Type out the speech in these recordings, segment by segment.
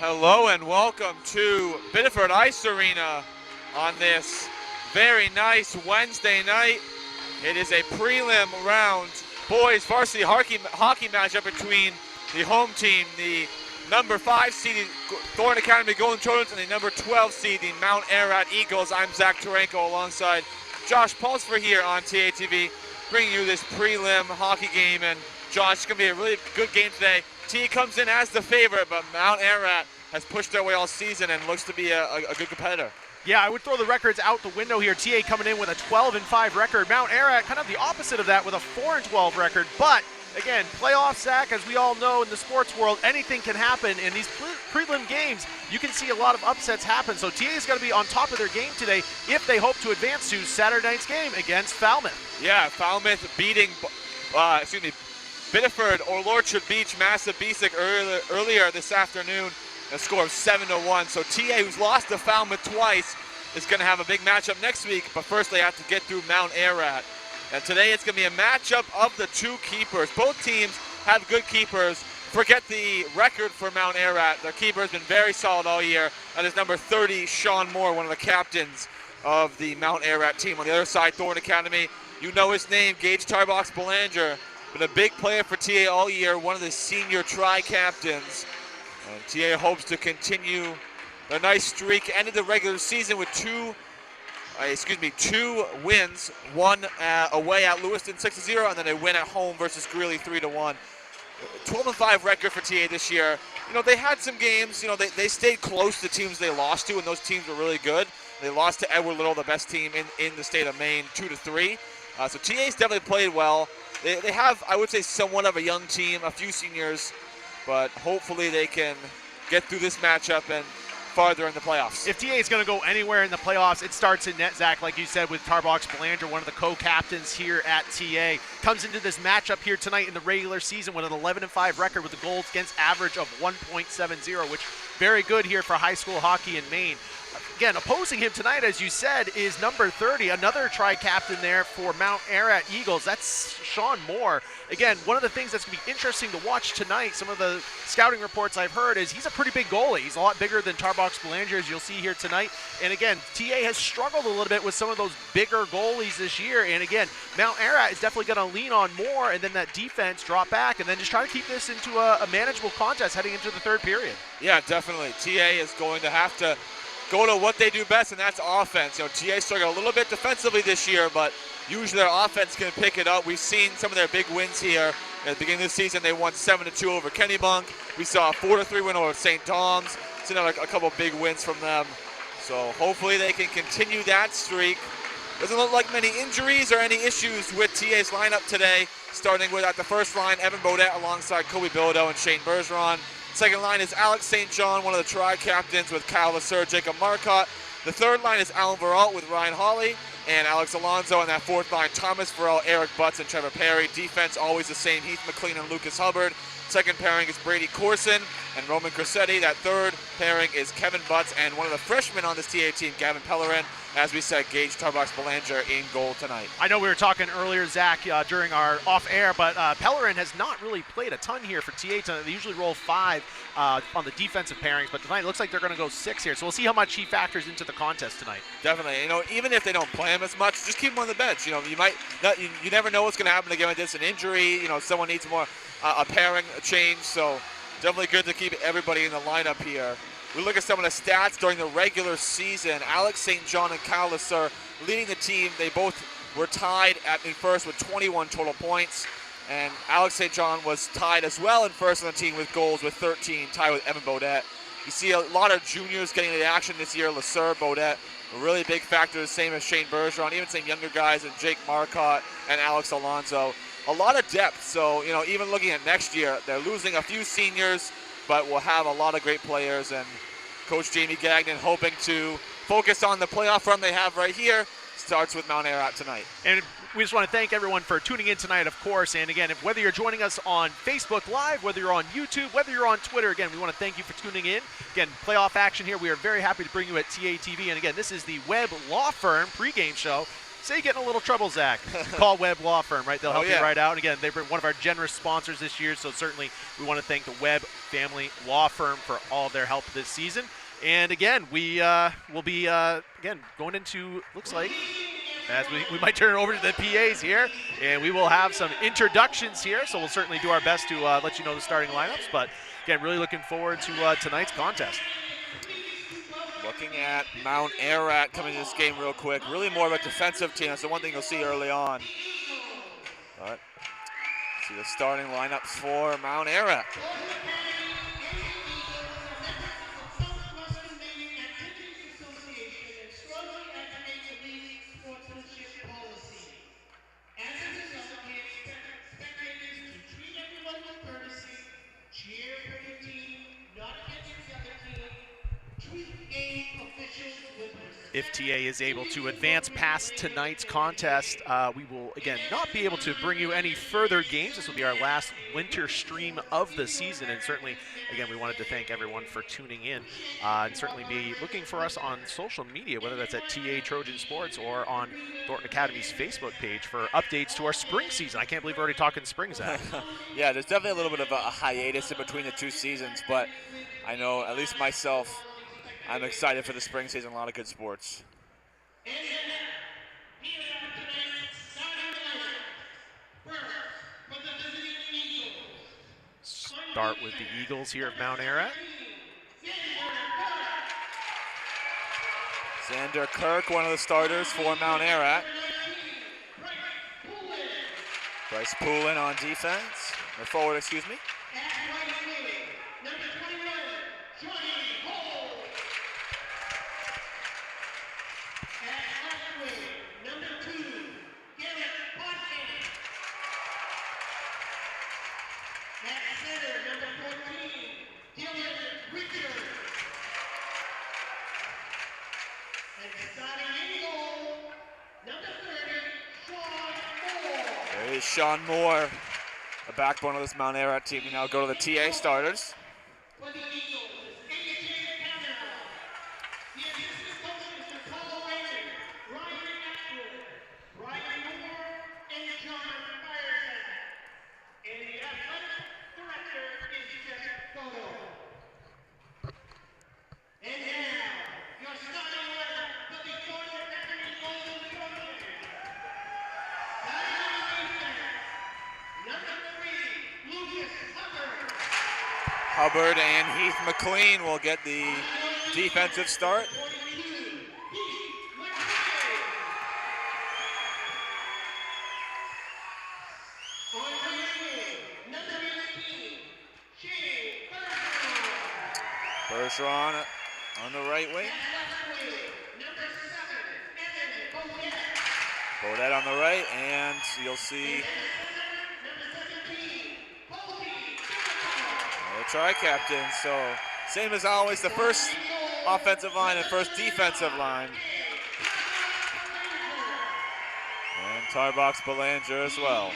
Hello and welcome to Biddeford Ice Arena on this very nice Wednesday night. It is a prelim round boys varsity hockey matchup between the home team, the number 5 seeded Thorn Academy Golden Trojans, and the number 12 seeded Mount Ararat Eagles. I'm Zach Tarenko alongside Josh Pulsfer here on TATV, bringing you this prelim hockey game. And Josh, it's going to be a really good game today. T comes in as the favorite, but Mount Ararat has pushed their way all season and looks to be a good competitor. Yeah, I would throw the records out the window here. TA coming in with a 12-5 record. Mount Ararat kind of the opposite of that with a 4-12 record. But again, playoffs, Zach, as we all know in the sports world, anything can happen. In these prelim games, you can see a lot of upsets happen. So TA's got to be on top of their game today if they hope to advance to Saturday night's game against Falmouth. Yeah, Falmouth beating, Biddeford or Orchard Beach, Massive Basic earlier this afternoon, a score of 7-1. So TA, who's lost to Falmouth twice, is going to have a big matchup next week. But first, they have to get through Mount Ararat. And today, it's going to be a matchup of the two keepers. Both teams have good keepers. Forget the record for Mount Ararat. Their keeper has been very solid all year. That is number 30, Sean Moore, one of the captains of the Mount Ararat team. On the other side, Thorn Academy, you know his name, Gage Tarbox Belanger. Been a big player for TA all year, one of the senior tri-captains. And TA hopes to continue their nice streak. Ended the regular season with two wins, one away at Lewiston 6-0, and then a win at home versus Greeley 3-1. 12-5 record for TA this year. You know, they had some games, you know, they stayed close to teams they lost to, and those teams were really good. They lost to Edward Little, the best team in the state of Maine, 2-3. So TA's definitely played well. They have, I would say, somewhat of a young team, a few seniors, but hopefully they can get through this matchup and farther in the playoffs. If TA is going to go anywhere in the playoffs, it starts in net, Zach, like you said, with Tarbox Belanger, one of the co-captains here at TA. Comes into this matchup here tonight in the regular season with an 11-5 record with a goals against average of 1.70, which very good here for high school hockey in Maine. Again, opposing him tonight, as you said, is number 30, another tri-captain there for Mount Ararat Eagles. That's Sean Moore. Again, one of the things that's going to be interesting to watch tonight, some of the scouting reports I've heard, is he's a pretty big goalie. He's a lot bigger than Tarbox Belanger, as you'll see here tonight. And again, TA has struggled a little bit with some of those bigger goalies this year. And again, Mount Ararat is definitely going to lean on Moore, and then that defense drop back, and then just try to keep this into a manageable contest heading into the third period. Yeah, definitely. TA is going to have to go to what they do best, and that's offense. You know, TA struggled a little bit defensively this year, but usually their offense can pick it up. We've seen some of their big wins here. At the beginning of the season, they won 7-2 over Kennebunk. We saw a 4-3 win over St. Tom's. Seen a couple big wins from them. So hopefully they can continue that streak. Doesn't look like many injuries or any issues with TA's lineup today. Starting with at the first line, Evan Bodette alongside Kobe Bilodeau and Shane Bergeron. Second line is Alex St. John, one of the tri-captains with Kyle Lasser, Jacob Marcotte. The third line is Alan Veralt with Ryan Hawley and Alex Alonso. And that fourth line, Thomas Veralt, Eric Butts, and Trevor Perry. Defense always the same, Heath McLean and Lucas Hubbard. Second pairing is Brady Corson and Roman Cressetti. That third pairing is Kevin Butts and one of the freshmen on this TA team, Gavin Pellerin. As we said, Gage Tarbox Belanger in goal tonight. I know we were talking earlier, Zach, during our off-air, but Pellerin has not really played a ton here for TA tonight. They usually roll 5 on the defensive pairings, but tonight it looks like they're going to go 6 here. So we'll see how much he factors into the contest tonight. Definitely. You know, even if they don't play him as much, just keep him on the bench. You know, you might not, you never know what's going to happen again with this, an injury. You know, someone needs more a pairing change. So definitely good to keep everybody in the lineup here. We look at some of the stats during the regular season. Alex St. John and Kyle Lasser leading the team. They both were tied in first with 21 total points. And Alex St. John was tied as well in first on the team with goals with 13, tied with Evan Bodette. You see a lot of juniors getting into action this year. Lasser, Bodette, a really big factor, the same as Shane Bergeron, even some younger guys and Jake Marcotte and Alex Alonso. A lot of depth. So, you know, even looking at next year, they're losing a few seniors, but we'll have a lot of great players. And Coach Jamie Gagnon hoping to focus on the playoff run they have right here. Starts with Mount Ararat tonight. And we just want to thank everyone for tuning in tonight, of course. And again, whether you're joining us on Facebook Live, whether you're on YouTube, whether you're on Twitter, again, we want to thank you for tuning in. Again, playoff action here. We are very happy to bring you at TATV. And again, this is the Webb Law Firm pregame show. say you get in a little trouble, Zach, call Webb Law Firm, right? They'll help you right out. And again, they've been one of our generous sponsors this year, so certainly we want to thank the Webb Family Law Firm for all of their help this season. And again, we will be again going into, looks like, as we might turn it over to the PAs here, and we will have some introductions here, so we'll certainly do our best to let you know the starting lineups. But again, really looking forward to tonight's contest. Looking at Mount Ararat coming to this game real quick. Really more of a defensive team. That's the one thing you'll see early on. But see the starting lineups for Mount Ararat. If TA is able to advance past tonight's contest, we will, again, not be able to bring you any further games. This will be our last winter stream of the season, and certainly, again, we wanted to thank everyone for tuning in, and certainly be looking for us on social media, whether that's at TA Trojan Sports or on Thornton Academy's Facebook page for updates to our spring season. I can't believe we're already talking spring, Zach. Yeah, there's definitely a little bit of a hiatus in between the two seasons, but I know, at least myself, I'm excited for the spring season. A lot of good sports. Start with the Eagles here of Mount Ararat. Xander Kirk, one of the starters for Mount Ararat. Bryce Poulin on defense, or forward, excuse me. There is Sean Moore, the backbone of this Mount Ararat team. We now go to the TA starters. Hubbard and Heath McLean will get the defensive start. Bergeron on the right wing. Bodette on the right, and you'll see tri-captain, so same as always, the first offensive line and first defensive line. And Tarbox Belanger as well.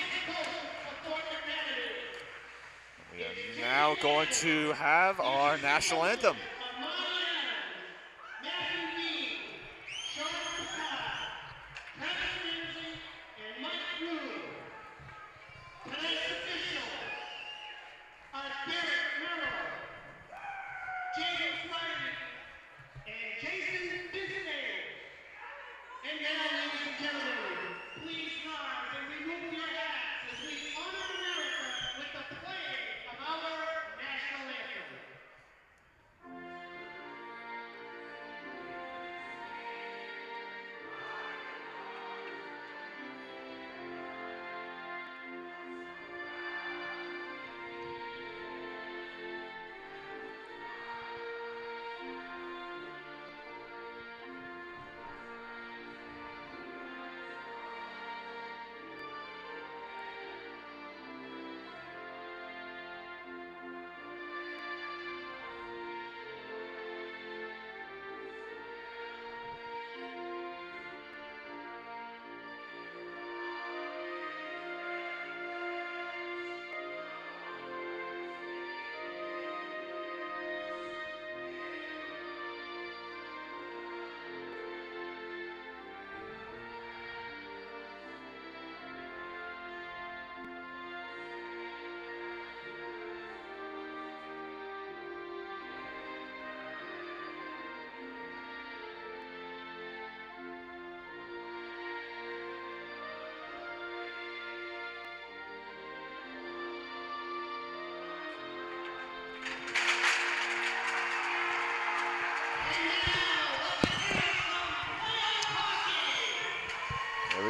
We are now going to have our national anthem.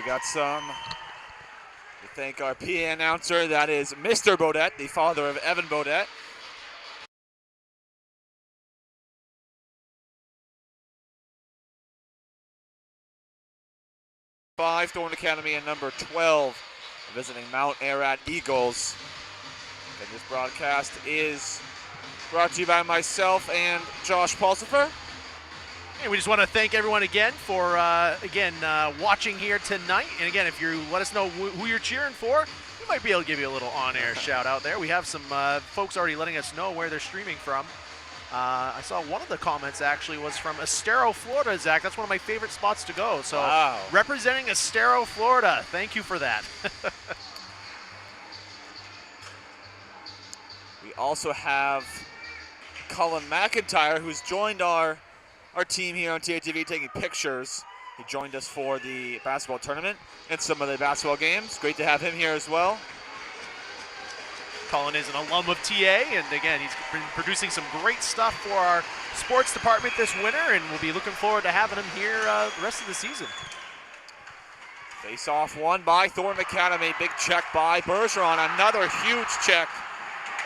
got some. We thank our PA announcer, that is Mr. Bodette, the father of Evan Bodette. Five, Thorn Academy, and number 12, visiting Mount Ararat Eagles. And this broadcast is brought to you by myself and Josh Pulsifer. And we just want to thank everyone again for, watching here tonight. And again, if you let us know who you're cheering for, we might be able to give you a little on-air shout out there. We have some folks already letting us know where they're streaming from. I saw one of the comments actually was from Estero, Florida, Zach. That's one of my favorite spots to go. So wow. Representing Estero, Florida. Thank you for that. We also have Colin McIntyre, who's joined our team here on TATV taking pictures. He joined us for the basketball tournament and some of the basketball games. Great to have him here as well. Colin is an alum of TA, and again, he's been producing some great stuff for our sports department this winter, and we'll be looking forward to having him here the rest of the season. Face-off won by Thornton Academy. Big check by Bergeron. Another huge check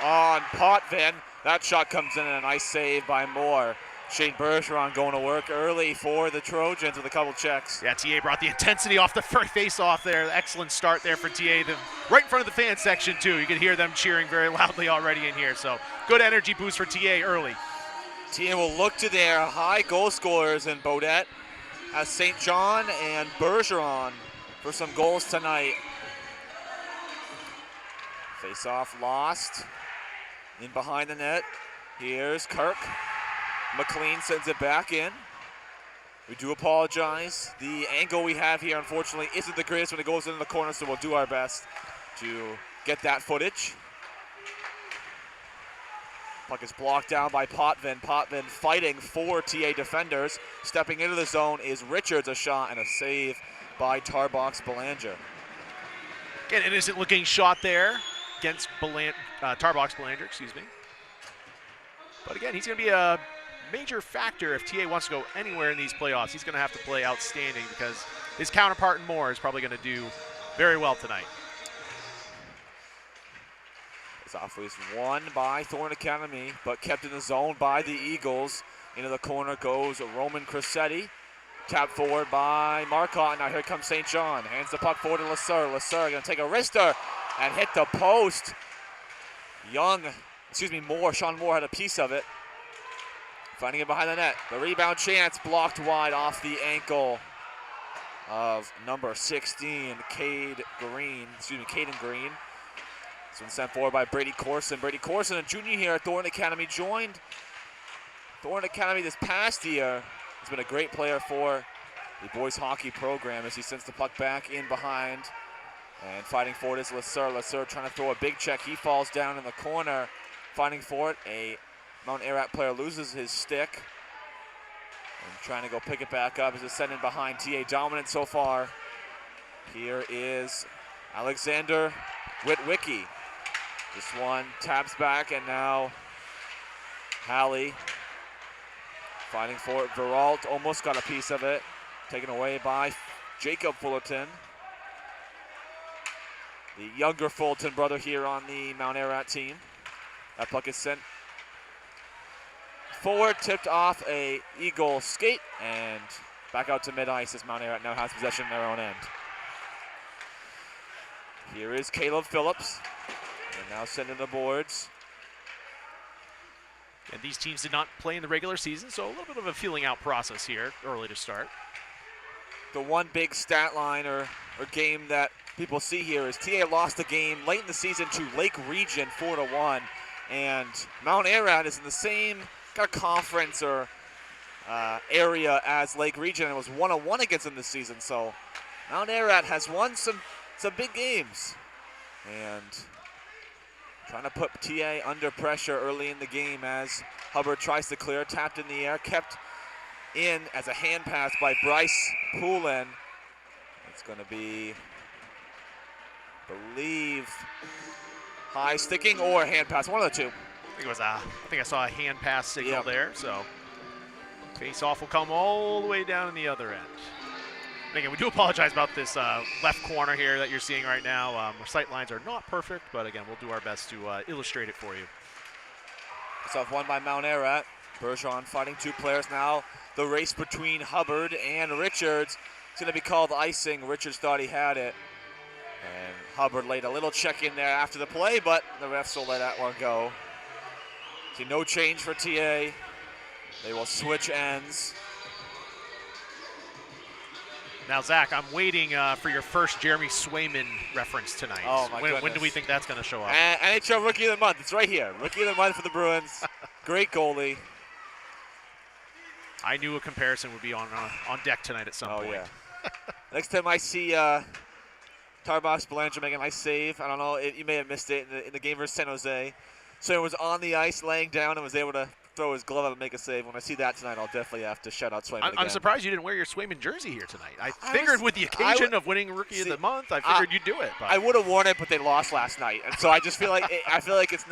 on Potvin. That shot comes in and a nice save by Moore. Shane Bergeron going to work early for the Trojans with a couple checks. Yeah, TA brought the intensity off the first face-off there. Excellent start there for TA. Right in front of the fan section, too. You can hear them cheering very loudly already in here. So good energy boost for TA early. TA will look to their high goal scorers in Bodette. Has St. John and Bergeron for some goals tonight. Face-off lost. In behind the net. Here's Kirk. McLean sends it back in. We do apologize. The angle we have here, unfortunately, isn't the greatest when it goes into the corner, so we'll do our best to get that footage. Puck is blocked down by Potvin. Potvin fighting for TA defenders. Stepping into the zone is Richards, a shot and a save by Tarbox Belanger. Again, innocent looking shot there against Tarbox Belanger, excuse me. But again, he's going to be a major factor if TA wants to go anywhere in these playoffs. He's going to have to play outstanding because his counterpart in Moore is probably going to do very well tonight. This off is won by Thorn Academy, but kept in the zone by the Eagles. Into the corner goes Roman Cressetti. Tap forward by Marcotte. Now here comes St. John. Hands the puck forward to Lasser. Lasser going to take a wrister and hit the post. Moore, Sean Moore had a piece of it. Finding it behind the net. The rebound chance blocked wide off the ankle of number 16, Caden Green. This one sent forward by Brady Corson. Brady Corson, a junior here at Thornton Academy, joined Thornton Academy this past year. He's been a great player for the boys hockey program as he sends the puck back in behind. And fighting for it is Lasser. Lasser trying to throw a big check. He falls down in the corner. Fighting for it, a Mount Ararat player loses his stick. And trying to go pick it back up as it's sent in behind. TA dominant so far. Here is Alexander Witwicky. This one taps back, and now Halley fighting for it. Veralt almost got a piece of it. Taken away by Jacob Fullerton. The younger Fullerton brother here on the Mount Ararat team. That puck is sent forward, tipped off a Eagle skate, and back out to mid-ice as Mount Ararat now has possession in their own end. Here is Caleb Phillips, and now sending the boards. And these teams did not play in the regular season, so a little bit of a feeling out process here, early to start. The one big stat line or game that people see here is TA lost the game late in the season to Lake Region 4-1, and Mount Ararat is in the same kind of conference or area as Lake Region and was 1-1 against them this season. So Mount Ararat has won some big games and trying to put TA under pressure early in the game as Hubbard tries to clear, tapped in the air, kept in as a hand pass by Bryce Poulin. It's going to be, I believe, high sticking or hand pass, one of the two. I think I saw a hand pass signal there. So face off will come all the way down in the other end. And again, we do apologize about this left corner here that you're seeing right now. Our sight lines are not perfect, but again, we'll do our best to illustrate it for you. It's off one by Mount Ararat. Bergeron fighting two players now. The race between Hubbard and Richards. It's going to be called icing. Richards thought he had it. And Hubbard laid a little check in there after the play, but the refs will let that one go. See, no change for TA. They will switch ends. Now, Zach, I'm waiting for your first Jeremy Swayman reference tonight. Oh, my goodness. When do we think that's going to show up? NHL Rookie of the Month. It's right here. Rookie of the Month for the Bruins. Great goalie. I knew a comparison would be on deck tonight at some point. Yeah. Next time I see Tarbox Belanger make a nice save. I don't know, you may have missed it in the game versus San Jose. So he was on the ice laying down and was able to throw his glove up and make a save. When I see that tonight, I'll definitely have to shout out Swayman again. I'm surprised you didn't wear your Swayman jersey here tonight. I figured with the occasion of winning Rookie of the Month, I figured you'd do it. But. I would have worn it, but they lost last night. And so I just feel like it's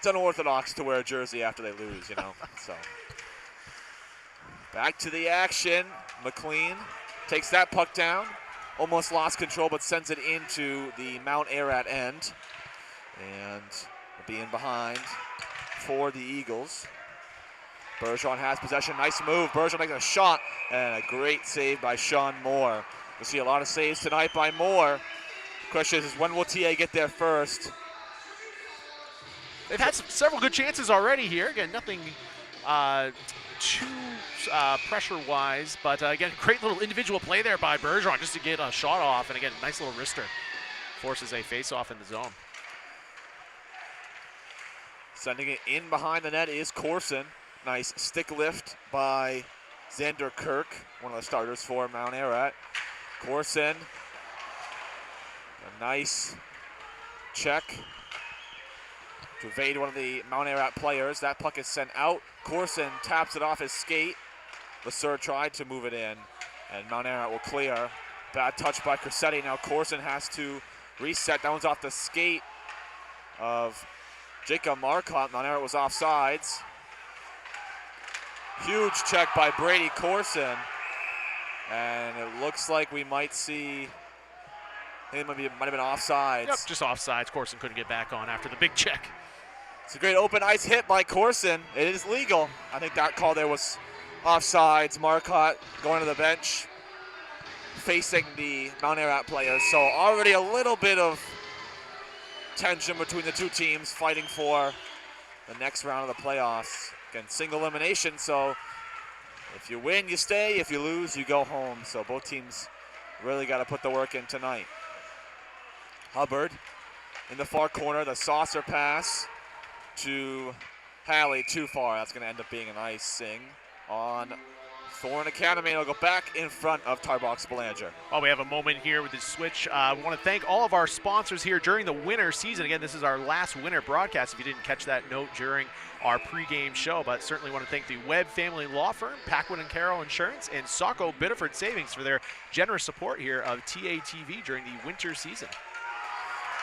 unorthodox to wear a jersey after they lose, you know. So back to the action. McLean takes that puck down. Almost lost control, but sends it into the Mount Ararat end. And being behind for the Eagles. Bergeron has possession. Nice move. Bergeron makes a shot. And a great save by Sean Moore. We'll see a lot of saves tonight by Moore. The question is, when will TA get there first? They've had several good chances already here. Again, nothing too pressure-wise, but again, great little individual play there by Bergeron just to get a shot off, and again, nice little wrister. Forces a face-off in the zone. Sending it in behind the net is Corson. Nice stick lift by Xander Kirk, one of the starters for Mount Ararat. Corson, a nice check to evade one of the Mount Ararat players. That puck is sent out. Corson taps it off his skate. Lasseur tried to move it in, and Mount Ararat will clear. Bad touch by Cressetti. Now Corson has to reset. That one's off the skate of Jacob Marcotte. Mount Ararat was offsides. Huge check by Brady Corson. And it looks like we might see, I think it might have been offsides. Yep, just offsides. Corson couldn't get back on after the big check. It's a great open ice hit by Corson. It is legal. I think that call there was offsides. Marcotte going to the bench, facing the Mount Ararat players. So already a little bit of tension between the two teams fighting for the next round of the playoffs. Again, single elimination, so if you win, you stay. If you lose, you go home. So both teams really got to put the work in tonight. Hubbard in the far corner, the saucer pass to Halley, too far. That's going to end up being an icing on Thorne Academy. It'll go back in front of Tarbox Belanger. Well, we have a moment here with the switch. We want to thank all of our sponsors here during the winter season. Again, this is our last winter broadcast, if you didn't catch that note during our pregame show, but certainly want to thank the Webb Family Law Firm, Packwood and Carroll Insurance, and Saco Biddeford Savings for their generous support here of TATV during the winter season.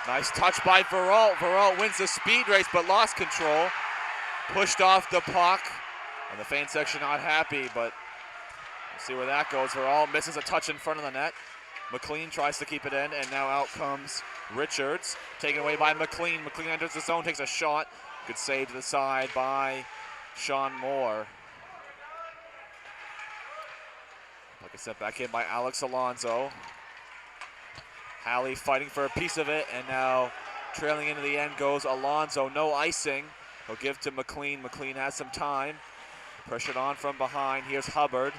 Nice touch by Veralt. Veralt wins the speed race, but lost control. Pushed off the puck, and the fan section not happy, but we'll see where that goes. Veralt misses a touch in front of the net. McLean tries to keep it in, and now out comes Richards. Taken away by McLean. McLean enters the zone, takes a shot. Good save to the side by Sean Moore. Like I said, back in by Alex Alonso. Halley fighting for a piece of it, and now trailing into the end goes Alonso. No icing. He'll give to McLean. McLean has some time. Pressured on from behind. Here's Hubbard.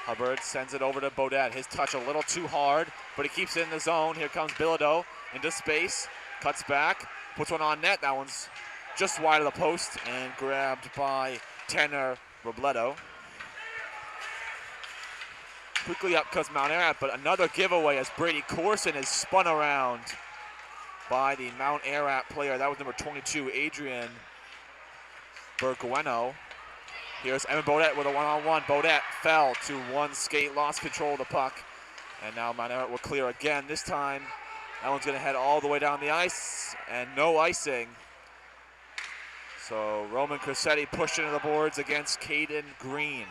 Hubbard sends it over to Beaudet. His touch a little too hard, but he keeps it in the zone. Here comes Bilodeau into space. Cuts back. Puts one on net. That one's just wide of the post and grabbed by Tanner Robledo. Quickly up comes Mount Ararat, but another giveaway as Brady Corson is spun around by the Mount Ararat player. That was number 22, Adrian Bergueno. Here's Evan Beaudet with a one-on-one. Beaudet fell to one skate, lost control of the puck, and now Mount Ararat will clear again. This time, that one's going to head all the way down the ice, and no icing. So Roman Cressetti pushed into the boards against Caden Green.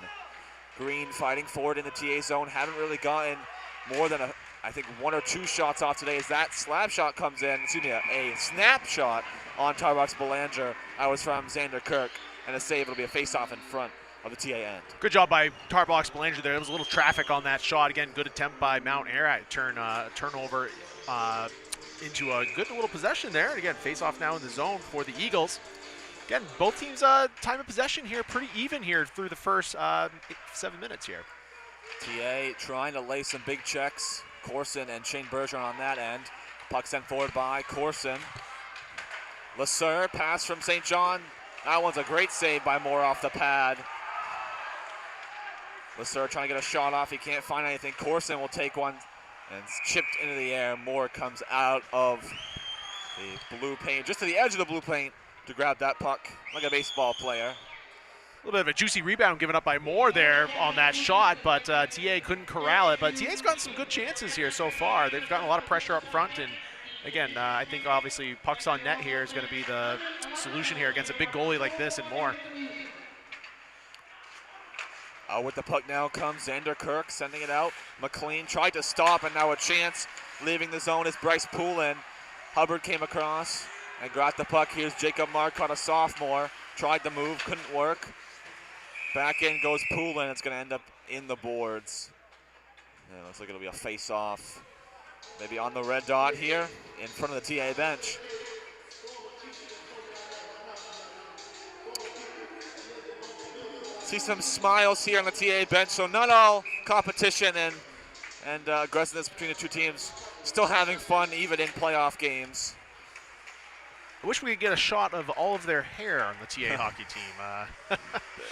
Green fighting forward in the TA zone. Haven't really gotten more than I think 1 or 2 shots off today as that slap shot comes in, a snap shot on Tarbox Belanger. That was from Xander Kirk, and a save. It'll be a face-off in front of the TA end. Good job by Tarbox Belanger there. There was a little traffic on that shot. Again, good attempt by Mount Ararat. Turnover into a good little possession there. And again, face-off now in the zone for the Eagles. Again, both teams' time of possession here pretty even here through the first 7 minutes here. TA trying to lay some big checks. Corson and Shane Bergeron on that end. Puck sent forward by Corson. Lasser, pass from St. John. That one's a great save by Moore off the pad. Lasser trying to get a shot off. He can't find anything. Corson will take one and it's chipped into the air. Moore comes out of the blue paint, just to the edge of the blue paint to grab that puck like a baseball player. A little bit of a juicy rebound given up by Moore there on that shot, but TA couldn't corral it. But TA's gotten some good chances here so far. They've gotten a lot of pressure up front, and again, I think obviously pucks on net here is going to be the solution here against a big goalie like this and Moore. With the puck now comes Xander Kirk, sending it out. McLean tried to stop, and now a chance leaving the zone is Bryce Poulin. Hubbard came across and got the puck. Here's Jacob Marcotte, a sophomore. Tried the move, couldn't work. Back in goes Poulin. It's going to end up in the boards. Yeah, looks like it'll be a face-off. Maybe on the red dot here in front of the TA bench. See some smiles here on the TA bench. So not all competition and aggressiveness between the two teams. Still having fun even in playoff games. I wish we could get a shot of all of their hair on the TA hockey team.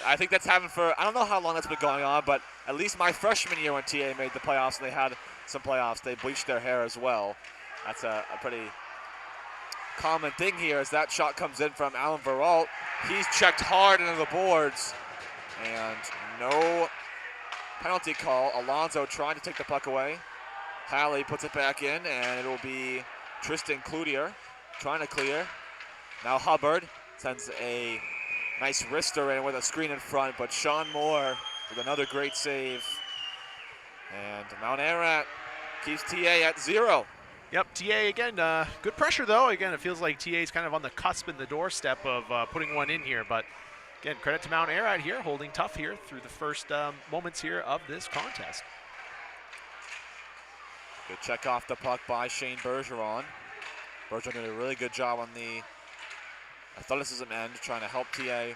I think that's happened for, I don't know how long that's been going on, but at least my freshman year when TA made the playoffs and they had some playoffs, they bleached their hair as well. That's a pretty common thing here as that shot comes in from Alan Veralt. He's checked hard into the boards and no penalty call. Alonso trying to take the puck away. Halley puts it back in and it will be Tristan Cloutier trying to clear. Now Hubbard sends a nice wrister in with a screen in front, but Sean Moore with another great save. And Mount Ararat keeps TA at 0. Yep, TA again, good pressure though. Again, it feels like TA's kind of on the cusp and the doorstep of putting one in here, but again, credit to Mount Ararat here, holding tough here through the first moments here of this contest. Good check off the puck by Shane Bergeron. Bergeron did a really good job on the athleticism end, trying to help TA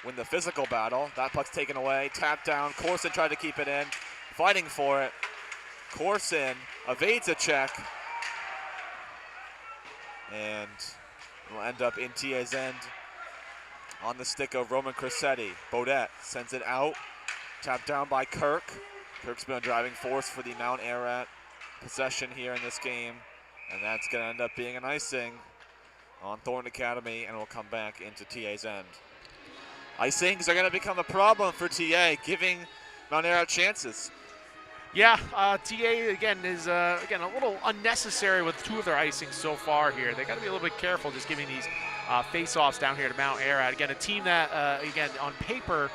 win the physical battle. That puck's taken away, tapped down. Corson tried to keep it in, fighting for it. Corson evades a check, and will end up in TA's end on the stick of Roman Cressetti. Bodette sends it out, tapped down by Kirk. Kirk's been a driving force for the Mount Ararat possession here in this game, and that's going to end up being an icing on Thornton Academy, and will come back into TA's end. Icings are going to become a problem for TA, giving Mount Ararat chances. Yeah, TA again is a little unnecessary with 2 of their icings so far here. They got to be a little bit careful just giving these face-offs down here to Mount Ararat. Again, a team that again on paper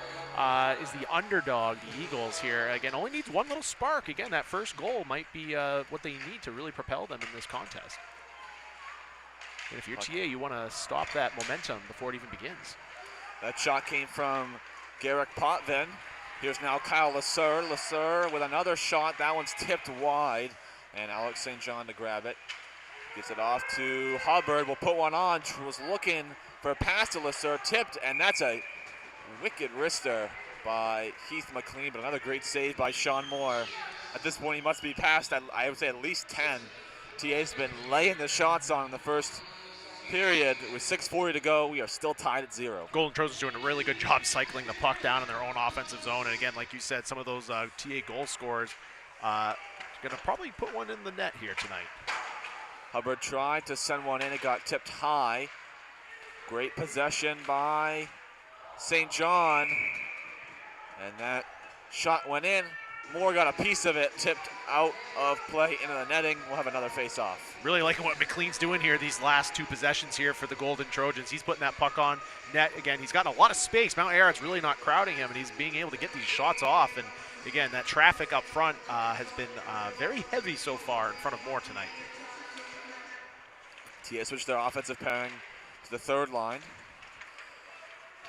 is the underdog, the Eagles here. Again, only needs one little spark. Again, that first goal might be what they need to really propel them in this contest. And if you're TA, you want to stop that momentum before it even begins. That shot came from Garrick Potvin. Here's now Kyle Lasser. Lasser with another shot. That one's tipped wide, and Alex St. John to grab it. Gets it off to Hubbard. Will put one on. Was looking for a pass to Lasser. Tipped, and that's a wicked wrister by Heath McLean, but another great save by Sean Moore. At this point, he must be past, I would say, at least 10. TA's been laying the shots on in the first period. With 6:40 to go, we are still tied at 0. Golden Trojans doing a really good job cycling the puck down in their own offensive zone. And again, like you said, some of those TA goal scorers going to probably put one in the net here tonight. Hubbard tried to send one in. It got tipped high. Great possession by St. John. And that shot went in. Moore got a piece of it, tipped out of play into the netting. We'll have another face-off. Really liking what McLean's doing here these last 2 possessions here for the Golden Trojans. He's putting that puck on net. Again, he's gotten a lot of space. Mount Ararat's really not crowding him, and he's being able to get these shots off. And again, that traffic up front has been very heavy so far in front of Moore tonight. TA switched their offensive pairing to the third line.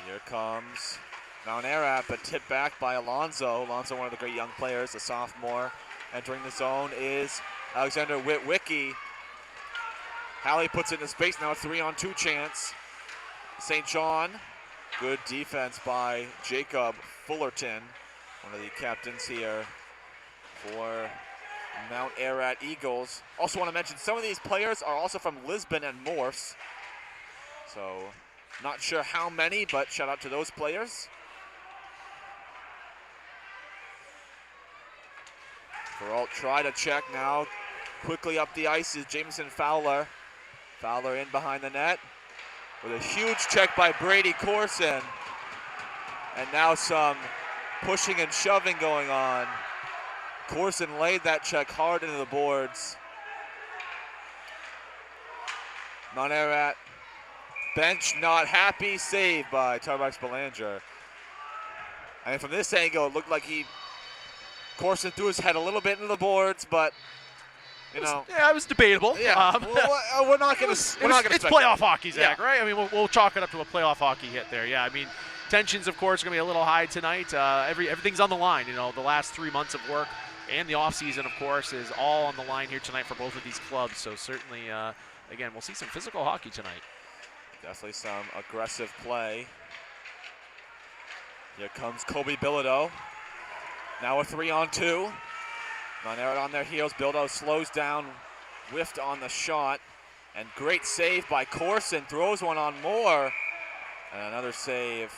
Here comes Mount Ararat, but tipped back by Alonso. Alonso, one of the great young players, a sophomore. Entering the zone is Alexander Witwicky. Halley puts it into space, now a 3-on-2 chance. St. John, good defense by Jacob Fullerton, one of the captains here for Mount Ararat Eagles. Also want to mention some of these players are also from Lisbon and Morse. So not sure how many, but shout out to those players. Peralt try to check now. Quickly up the ice is Jameson Fowler. Fowler in behind the net with a huge check by Brady Corson. And now some pushing and shoving going on. Corson laid that check hard into the boards. Mount Ararat bench not happy, saved by Tarbox Belanger. And from this angle, it looked like Corson threw his head a little bit into the boards, but you know. Yeah, it was debatable. Yeah, we're not going to. It's playoff hockey, Zach, right? I mean, we'll chalk it up to a playoff hockey hit there. Yeah, I mean, tensions, of course, are going to be a little high tonight. Everything's on the line. You know, the last 3 months of work and the offseason, of course, is all on the line here tonight for both of these clubs. So certainly, again, we'll see some physical hockey tonight. Definitely some aggressive play. Here comes Kobe Bilodeau. Now a 3-on-2. Mount Ararat on their heels. Bilodeau slows down, whiffed on the shot. And great save by Corson. Throws one on Moore. And another save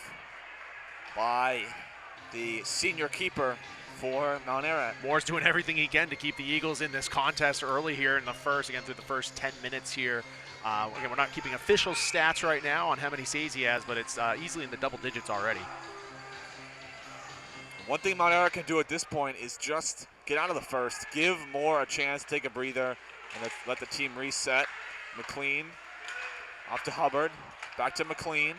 by the senior keeper for Mount Ararat. Moore's doing everything he can to keep the Eagles in this contest early here in the first, again, through the first 10 minutes here. Again, we're not keeping official stats right now on how many saves he has, but it's easily in the double digits already. One thing Mount Ararat can do at this point is just get out of the first, give Moore a chance, take a breather, and let the team reset. McLean off to Hubbard, back to McLean,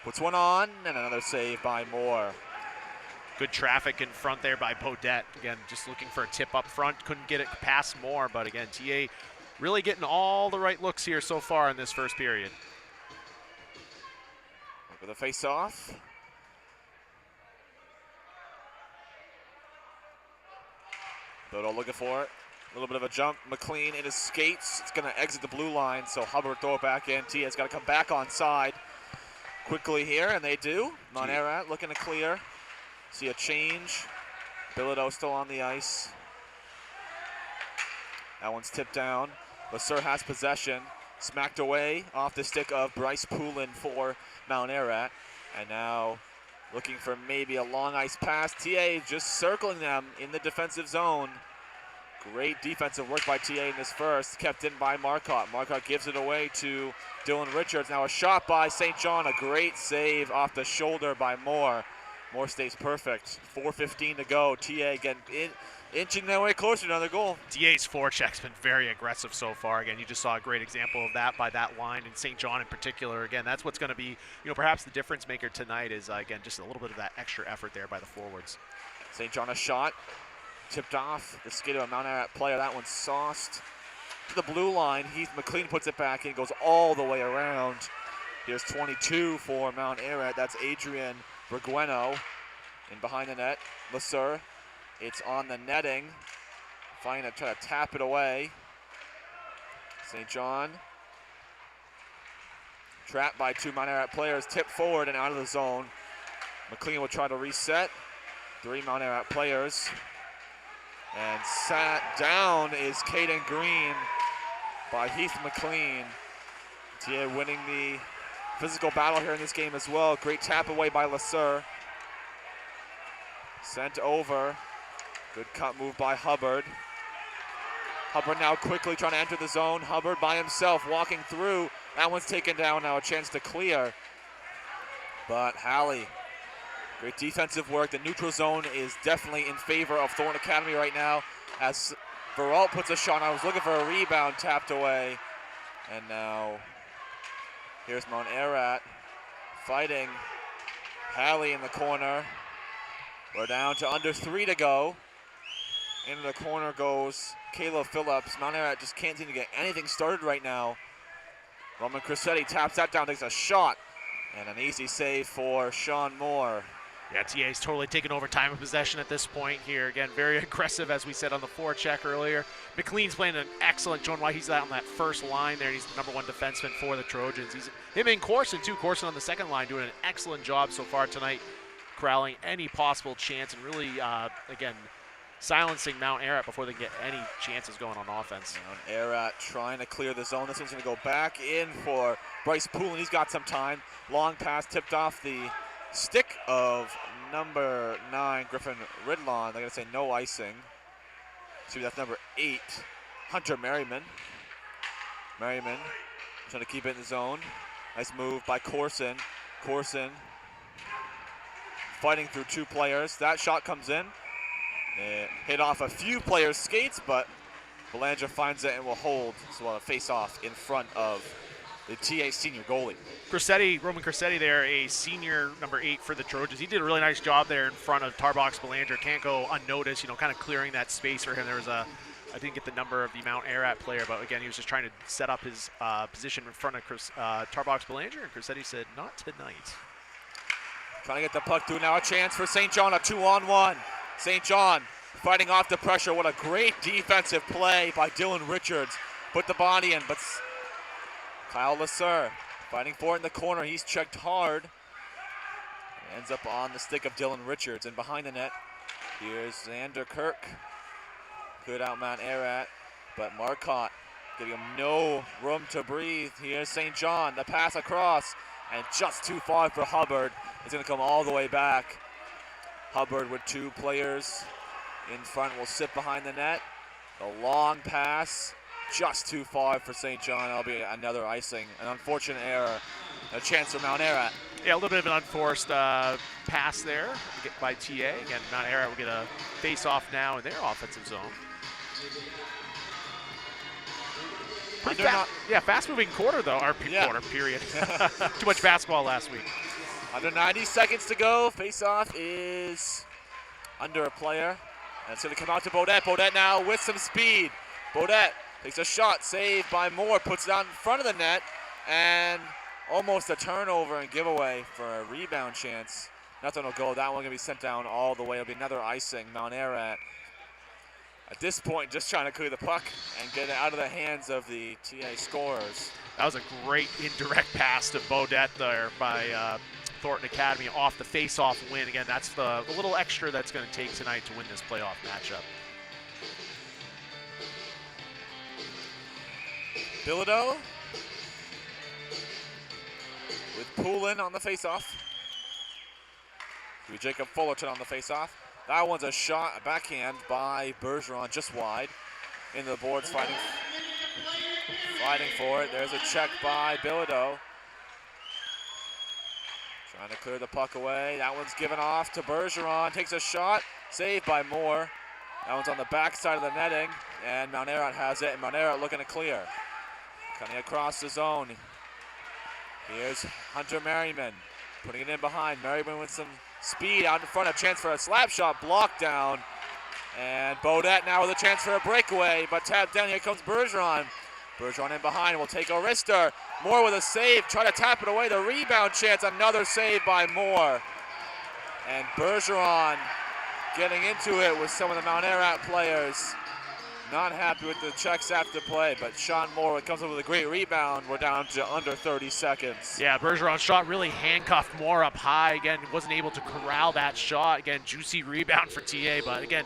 puts one on, and another save by Moore. Good traffic in front there by Bodette. Again, just looking for a tip up front, couldn't get it past Moore, but again, TA really getting all the right looks here so far in this first period. With a face-off. Bilodeau looking for it. A little bit of a jump. McLean in his skates. It's going to exit the blue line, so Hubbard throw it back in. Tia's got to come back on side quickly here, and they do. Mount Ararat looking to clear. See a change. Bilodeau still on the ice. That one's tipped down. Lasser has possession. Smacked away off the stick of Bryce Poulin for Mount Ararat. And now looking for maybe a long ice pass. TA just circling them in the defensive zone. Great defensive work by TA in this first. Kept in by Marcotte. Marcotte gives it away to Dylan Richards. Now a shot by St. John. A great save off the shoulder by Moore. Moore stays perfect. 4:15 to go. TA getting inching their way closer to another goal. TA's forecheck's been very aggressive so far. Again, you just saw a great example of that by that line, and St. John in particular. Again, that's what's going to be, perhaps the difference maker tonight is, again, just a little bit of that extra effort there by the forwards. St. John a shot. Tipped off the skid of a Mount Ararat player. That one's sauced to the blue line. McLean puts it back in, goes all the way around. Here's 22 for Mount Ararat. That's Adrian Bergueno in behind the net. Lasser. It's on the netting. Trying to tap it away. St. John. Trapped by two Mount Ararat players. Tipped forward and out of the zone. McLean will try to reset. 3 Mount Ararat players. And sat down is Caden Green by Heath McLean. TA winning the physical battle here in this game as well. Great tap away by Lasser. Sent over. Good cut move by Hubbard. Hubbard now quickly trying to enter the zone. Hubbard by himself walking through. That one's taken down, now a chance to clear. But Halley, great defensive work. The neutral zone is definitely in favor of Thorne Academy right now as Peralt puts a shot. I was looking for a rebound, tapped away. And now here's Mount Ararat fighting Halley in the corner. We're down to under 3 to go. Into the corner goes Caleb Phillips. Mount Ararat just can't seem to get anything started right now. Roman Crissetti taps that down, takes a shot, and an easy save for Sean Moore. Yeah, TA's totally taken over time of possession at this point here. Again, very aggressive, as we said on the forecheck earlier. McLean's playing an excellent Joan White. He's out on that first line there. He's the #1 defenseman for the Trojans. Him and Corson, too. Corson on the second line doing an excellent job so far tonight, corralling any possible chance and really, again, silencing Mount Ararat before they get any chances going on offense. Mount Ararat trying to clear the zone. This one's going to go back in for Bryce Poole, and he's got some time. Long pass tipped off the stick of number 9, Griffin Ridlon. They're going to say no icing. See, that's number 8, Hunter Merriman. Merriman trying to keep it in the zone. Nice move by Corson. Corson fighting through 2 players. That shot comes in. It hit off a few players' skates, but Belanger finds it and will hold. So we'll have a face-off in front of the TA senior goalie. Roman Crissetti there, a senior number 8 for the Trojans. He did a really nice job there in front of Tarbox Belanger. Can't go unnoticed, kind of clearing that space for him. There was I didn't get the number of the Mount Ararat player, but again, he was just trying to set up his position in front of Tarbox Belanger, and Crissetti said, not tonight. Trying to get the puck through now. A chance for St. John, a 2-on-1. St. John fighting off the pressure. What a great defensive play by Dylan Richards. Put the body in, but Kyle Lasser fighting for it in the corner. He's checked hard. Ends up on the stick of Dylan Richards, and behind the net, here's Xander Kirk. Good out Mount Ararat, but Marcotte giving him no room to breathe. Here's St. John, the pass across, and just too far for Hubbard. It's going to come all the way back. Hubbard with 2 players in front will sit behind the net. The long pass, just too far for St. John. That'll be another icing. An unfortunate error. A chance for Mount Ararat. Yeah, a little bit of an unforced pass there by TA. Again, Mount Ararat will get a face-off now in their offensive zone. Fast-moving quarter, though. Quarter, period. Too much basketball last week. Under 90 seconds to go. Face-off is under a player. And it's going to come out to Bodette. Bodette now with some speed. Bodette takes a shot, saved by Moore, puts it out in front of the net, and almost a turnover and giveaway for a rebound chance. Nothing will go. That one going to be sent down all the way. It'll be another icing. Mount Ararat, at this point, just trying to clear the puck and get it out of the hands of the TA scorers. That was a great indirect pass to Bodette there by Thornton Academy off the face-off win. Again, that's the little extra that's going to take tonight to win this playoff matchup. Bilodeau with Poulin on the face-off. Jacob Fullerton on the face-off. That one's a shot, a backhand by Bergeron, just wide. Into the boards, fighting for it. There's a check by Bilodeau. Trying to clear the puck away. That one's given off to Bergeron. Takes a shot, saved by Moore. That one's on the back side of the netting, and Mount Ararat has it, and Mount Ararat looking to clear. Coming across the zone. Here's Hunter Merriman, putting it in behind. Merriman with some speed out in front, a chance for a slap shot, blocked down. And Bodette now with a chance for a breakaway, but tapped down. Here comes Bergeron. Bergeron in behind, will take a wrister. Moore with a save, try to tap it away. The rebound chance, another save by Moore. And Bergeron getting into it with some of the Mount Ararat players. Not happy with the checks after play, but Sean Moore comes up with a great rebound. We're down to under 30 seconds. Yeah, Bergeron's shot really handcuffed Moore up high. Again, wasn't able to corral that shot. Again, juicy rebound for TA, but again,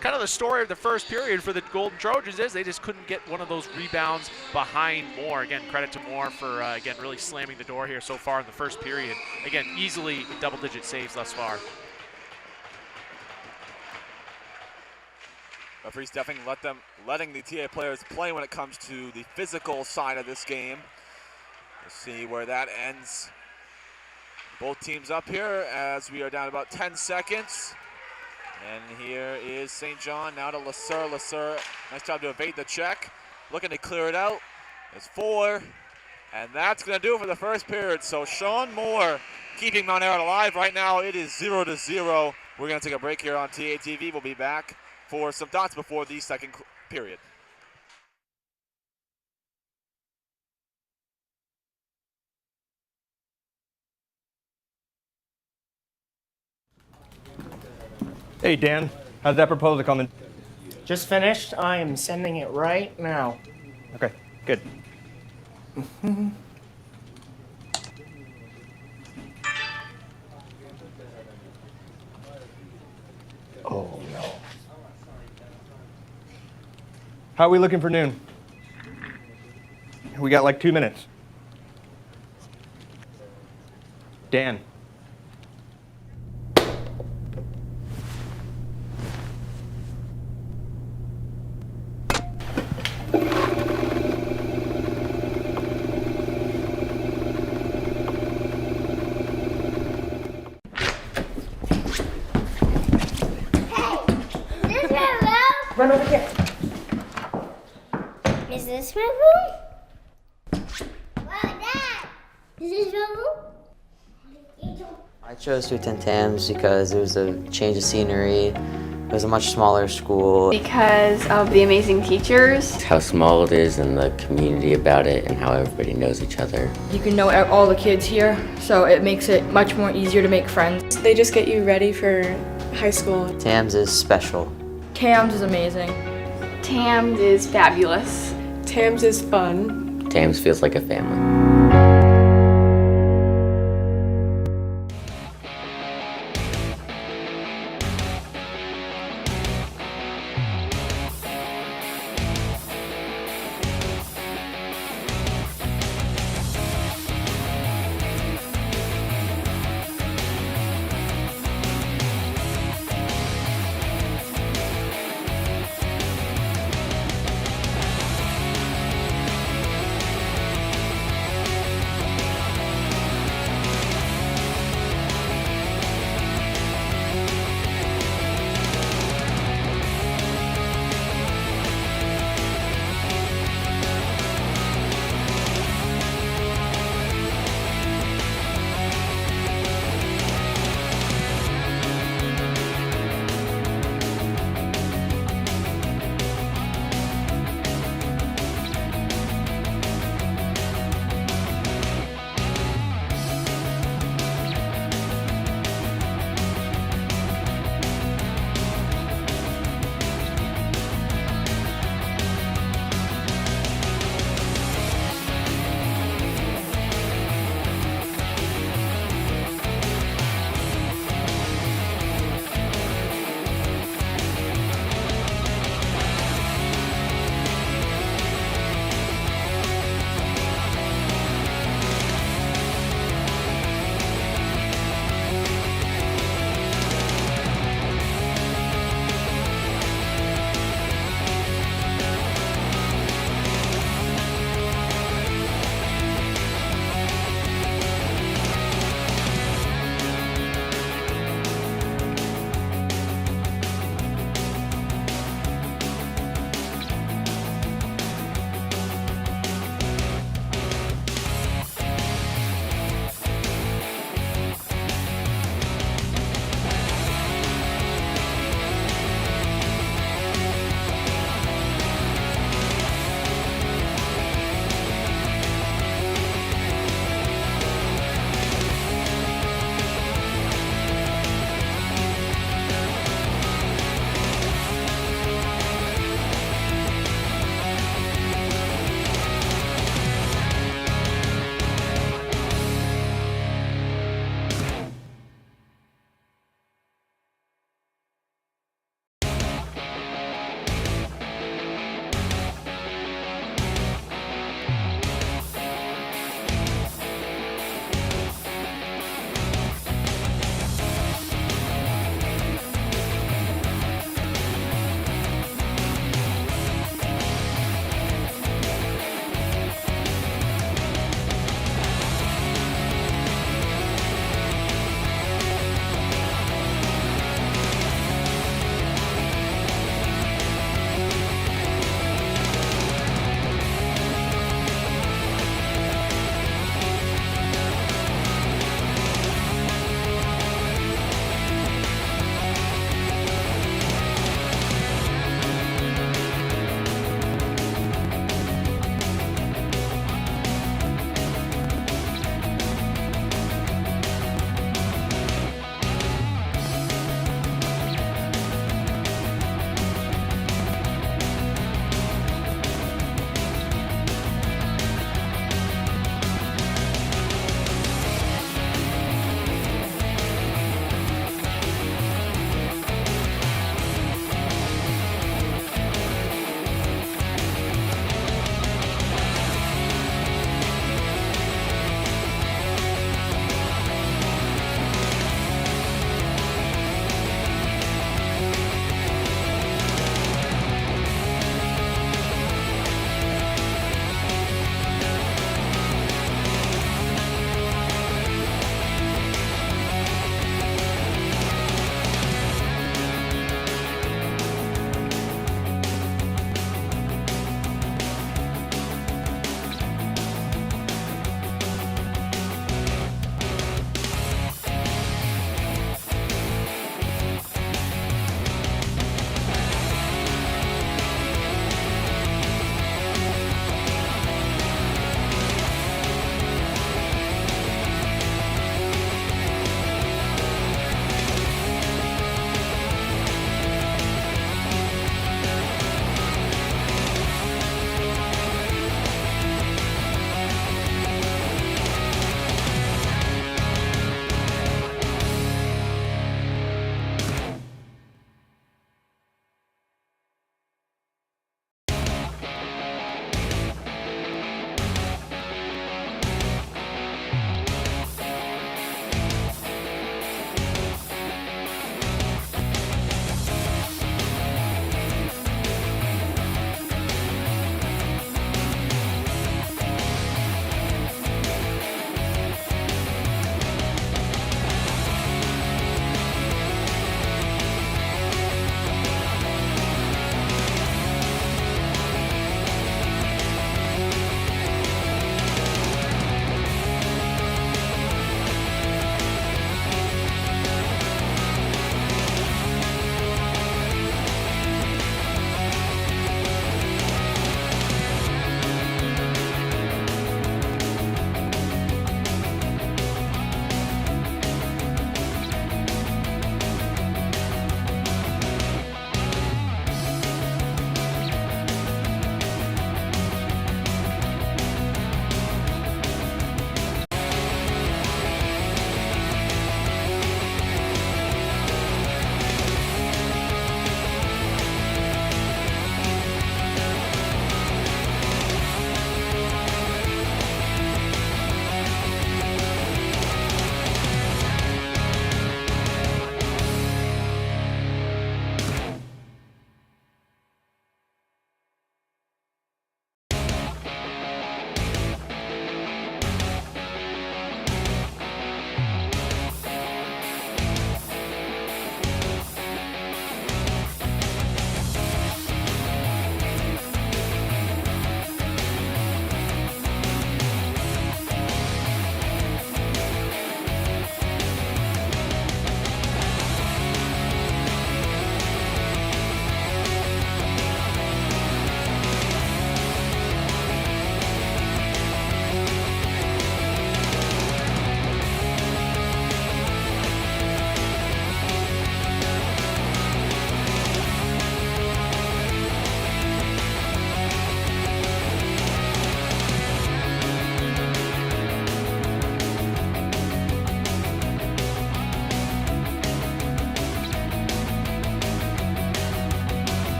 kind of the story of the first period for the Golden Trojans is they just couldn't get one of those rebounds behind Moore. Again, credit to Moore for, again, really slamming the door here so far in the first period. Again, easily double-digit saves thus far. Referees definitely letting the TA players play when it comes to the physical side of this game. We'll see where that ends. Both teams up here as we are down about 10 seconds. And here is St. John now to Lasser. Lasser, nice job to evade the check. Looking to clear it out. It's 4. And that's going to do it for the first period. So Sean Moore keeping Mount Ararat alive right now. It is 0-0. We're going to take a break here on TATV. We'll be back for some thoughts before the second period. Hey, Dan, how's that proposal coming? Just finished. I am sending it right now. Okay, good. Oh, no. How are we looking for noon? We got like 2 minutes. Dan. Run over here. Is this my room? Wow, Dad! Is this your room? I chose to attend TAMS because it was a change of scenery. It was a much smaller school. Because of the amazing teachers. How small it is and the community about it and how everybody knows each other. You can know all the kids here, so it makes it much more easier to make friends. They just get you ready for high school. TAMS is special. TAMS is amazing. TAMS is fabulous. TAMS is fun. TAMS feels like a family.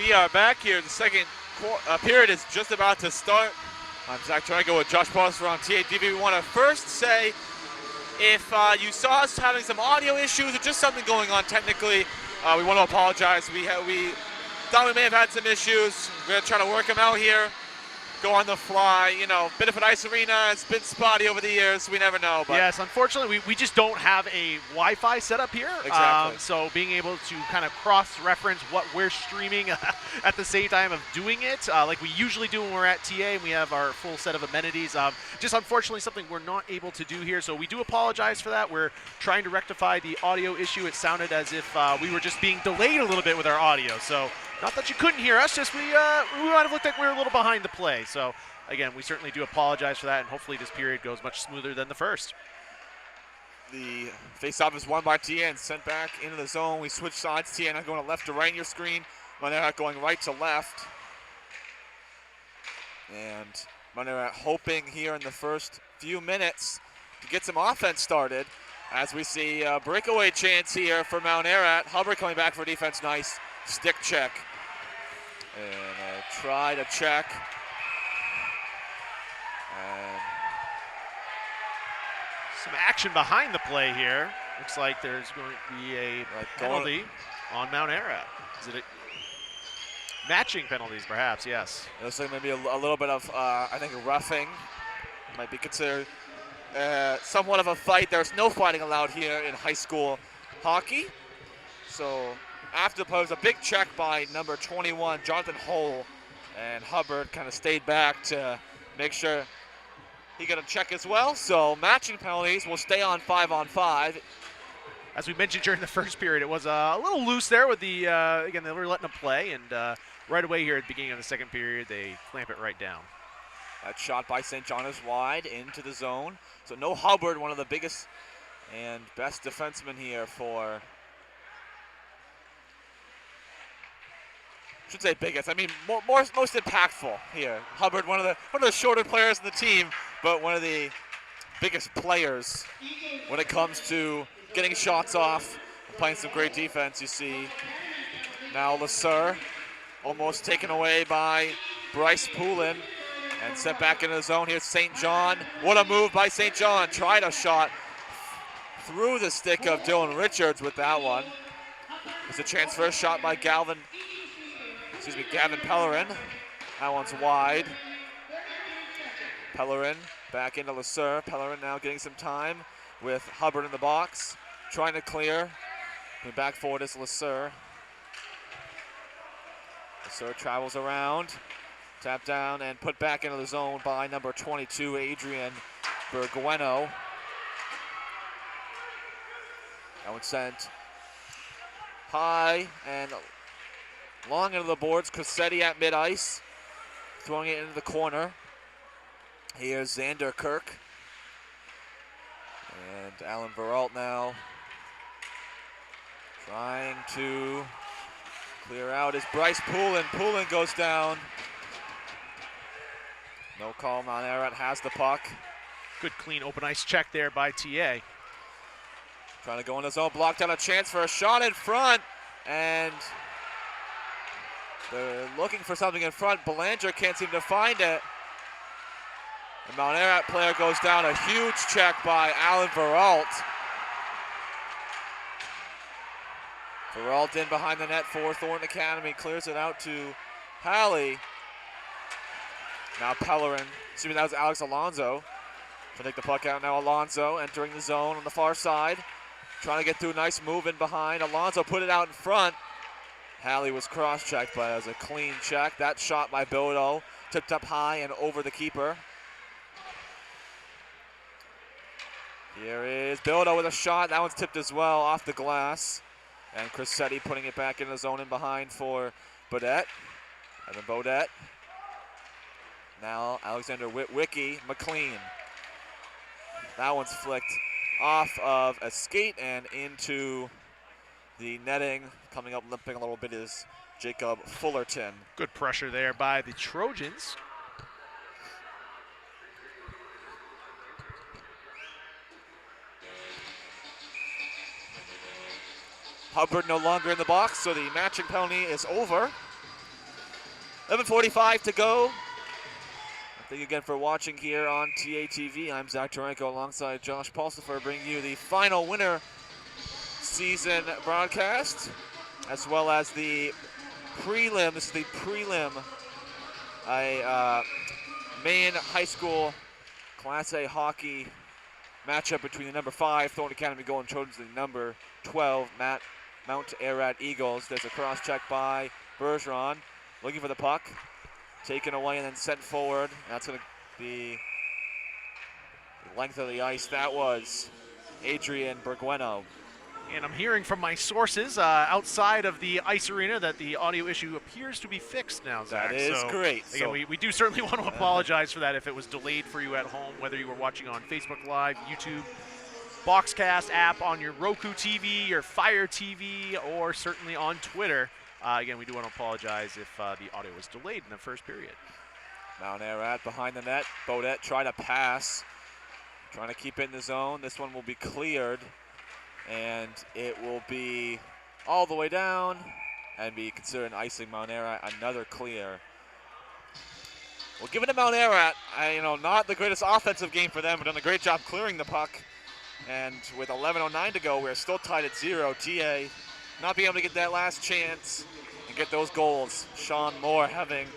We are back here. The second period is just about to start. I'm Zach Trigo with Josh Foster on TATV. We want to first say, if you saw us having some audio issues or just something going on technically, we want to apologize. We thought we may have had some issues. We're going to try to work them out here. Go on the fly. You know, Biddeford Ice Arena, it's been spotty over the years. We never know. But yes, unfortunately, we just don't have a Wi-Fi setup here. Exactly. So being able to kind of cross-reference what we're streaming at the same time of doing it, like we usually do when we're at TA and we have our full set of amenities. Just unfortunately something we're not able to do here. So we do apologize for that. We're trying to rectify the audio issue. It sounded as if we were just being delayed a little bit with our audio. So not that you couldn't hear us, just we might have looked like we were a little behind the play. So, again, we certainly do apologize for that, and hopefully this period goes much smoother than the first. The face-off is won by TA and sent back into the zone. We switch sides. TA not going left to right in your screen. Monera going right to left. And Monera hoping here in the first few minutes to get some offense started. As we see a breakaway chance here for Mount Ararat. Hubbard coming back for defense. Nice stick check. And try to check. And some action behind the play here. Looks like there's going to be a penalty on Mount Ararat. Is it matching penalties, perhaps? Yes. It looks like maybe a little bit of, I think, roughing. Might be considered somewhat of a fight. There's no fighting allowed here in high school hockey. So after the play, was a big check by number 21, Jonathan Hull, and Hubbard kind of stayed back to make sure he got a check as well. So matching penalties will stay on 5-on-5. As we mentioned during the first period, it was a little loose there with the, again, they were letting them play, and right away here at the beginning of the second period, they clamp it right down. That shot by St. John is wide into the zone. So no Hubbard, one of the biggest and best defensemen here for, I should say biggest. I mean, most impactful here. Hubbard, one of the shorter players in the team, but one of the biggest players when it comes to getting shots off and playing some great defense. You see now Lasser almost taken away by Bryce Poulin and sent back into the zone. Here's St. John. What a move by St. John. Tried a shot through the stick of Dylan Richards with that one. It's a transfer shot by Gavin Pellerin. That one's wide. Pellerin back into Lasser. Pellerin now getting some time with Hubbard in the box. Trying to clear. And back forward is Lasser. Lasser travels around. Tap down and put back into the zone by number 22, Adrian Bergueno. That one sent high and long into the boards. Cossetti at mid-ice, throwing it into the corner. Here's Xander Kirk. And Alan Veralt now trying to clear out is Bryce Poulin. Poulin goes down. No call. Mount Ararat has the puck. Good clean open ice check there by TA. Trying to go in the zone, blocked out a chance for a shot in front, and they're looking for something in front. Belanger can't seem to find it. The Mount Ararat player goes down. A huge check by Alan Veralt. Veralt in behind the net for Thornton Academy, clears it out to Halley. Now Pellerin, excuse me, that was Alex Alonso. To take the puck out now, Alonso entering the zone on the far side. Trying to get through, nice move in behind. Alonso put it out in front. Halley was cross-checked, but it was a clean check. That shot by Bodo, tipped up high and over the keeper. Here is Bodo with a shot. That one's tipped as well off the glass. And Crissetti putting it back in the zone in behind for Bodette. Evan Bodette. Now Alexander Witwicky, McLean. That one's flicked off of a skate and into the netting. Coming up limping a little bit is Jacob Fullerton. Good pressure there by the Trojans. Hubbard no longer in the box, so the matching penalty is over. 11:45 to go. Thank you again for watching here on TATV. I'm Zach Tarenko alongside Josh Pulsifer, bringing you the final winter season broadcast, as well as the prelim. This is the prelim, Maine High School Class A hockey matchup between the number 5 Thornton Academy Golden Trojans and the number 12 Mount Ararat Eagles. There's a cross check by Bergeron, looking for the puck, taken away and then sent forward. That's going to be the length of the ice. That was Adrian Bergueno. And I'm hearing from my sources outside of the ice arena that the audio issue appears to be fixed now, Zach. That is great. Again, we do certainly want to apologize for that if it was delayed for you at home, whether you were watching on Facebook Live, YouTube, Boxcast app, on your Roku TV, your Fire TV, or certainly on Twitter. Again, we do want to apologize if the audio was delayed in the first period. Mount Ararat behind the net. Bodette trying to pass, trying to keep it in the zone. This one will be cleared, and it will be all the way down and be considered an icing. Mount Ararat, another clear. Well, given to Mount Ararat, not the greatest offensive game for them, but done a great job clearing the puck. And with 11:09 to go, we're still tied at 0. TA not being able to get that last chance and get those goals. Sean Moore having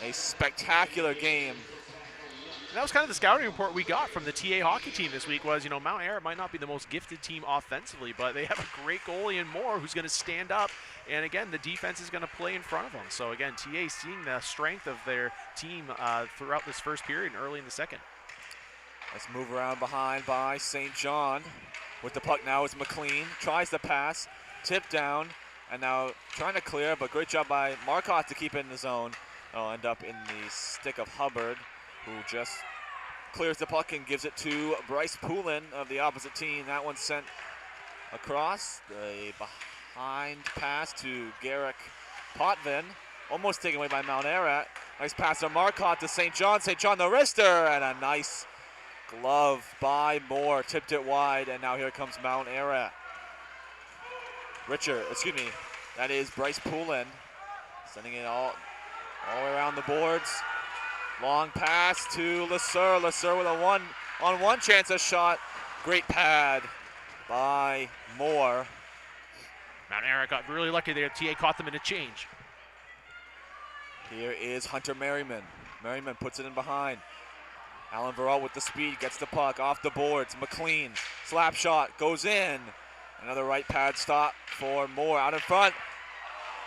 a spectacular game. And that was kind of the scouting report we got from the TA hockey team this week was, Mount Ararat might not be the most gifted team offensively, but they have a great goalie in Moore who's going to stand up. And again, the defense is going to play in front of them. So again, TA seeing the strength of their team throughout this first period and early in the second. Let's move around behind by St. John. With the puck now is McLean. Tries to pass, tip down, and now trying to clear, but great job by Marcotte to keep it in the zone. It'll end up in the stick of Hubbard, who just clears the puck and gives it to Bryce Poulin of the opposite team. That one sent across. A behind pass to Garrick Potvin, almost taken away by Mount Ararat. Nice pass from Marcotte to St. John. St. John the wrister, and a nice glove by Moore. Tipped it wide, and now here comes Mount Ararat. That is Bryce Poulin, sending it all the way around the boards. Long pass to Lesseur. Lesseur with a one-on-one chance, a shot. Great pad by Moore. Mount Ararat got really lucky there. TA caught them in a change. Here is Hunter Merriman. Merriman puts it in behind. Alan Varall with the speed, gets the puck off the boards. McLean, slap shot, goes in. Another right pad stop for Moore out in front.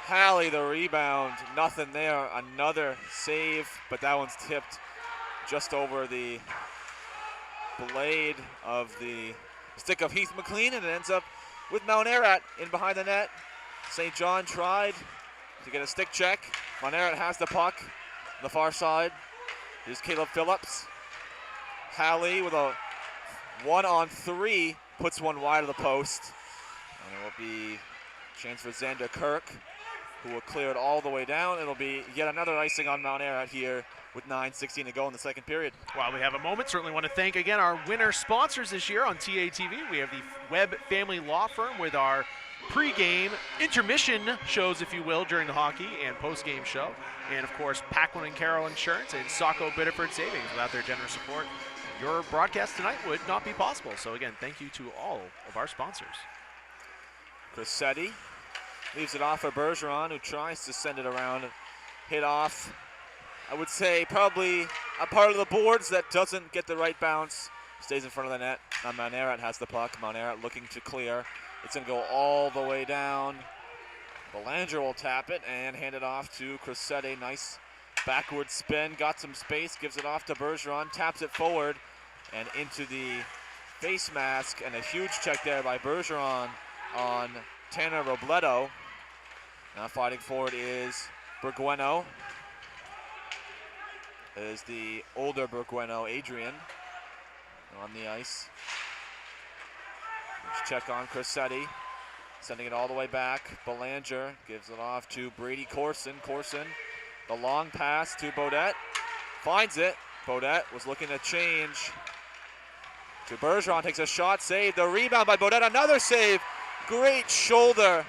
Halley the rebound, nothing there. Another save, but that one's tipped just over the blade of the stick of Heath McLean, and it ends up with Mount Ararat in behind the net. St. John tried to get a stick check. Mount Ararat has the puck on the far side. Here's Caleb Phillips. Halley with a 1-on-3, puts one wide of the post. And it will be a chance for Xander Kirk, who will clear it all the way down. It'll be yet another icing on Mount Ararat here with 9:16 to go in the second period. While we have a moment, certainly want to thank again our winner sponsors this year on TATV. We have the Webb Family Law Firm with our pregame intermission shows, if you will, during the hockey and postgame show. And of course, Paquin and Carroll Insurance and Saco Biddeford Savings. Without their generous support, your broadcast tonight would not be possible. So again, thank you to all of our sponsors. Crissetti leaves it off for Bergeron, who tries to send it around. Hit off, I would say, probably a part of the boards that doesn't get the right bounce. Stays in front of the net. Now Mount Ararat has the puck. Mount Ararat looking to clear. It's going to go all the way down. Belanger will tap it and hand it off to Crissetti. Nice backward spin. Got some space. Gives it off to Bergeron. Taps it forward and into the face mask. And a huge check there by Bergeron on Tanner Robledo. Now fighting forward is Bergueno. Is the older Bergueno, Adrian, on the ice. Let's check on Crissetti. Sending it all the way back. Belanger gives it off to Brady Corson. Corson, the long pass to Bodette. Finds it. Bodette was looking to change to Bergeron. Takes a shot, save. The rebound by Bodette. Another save. Great shoulder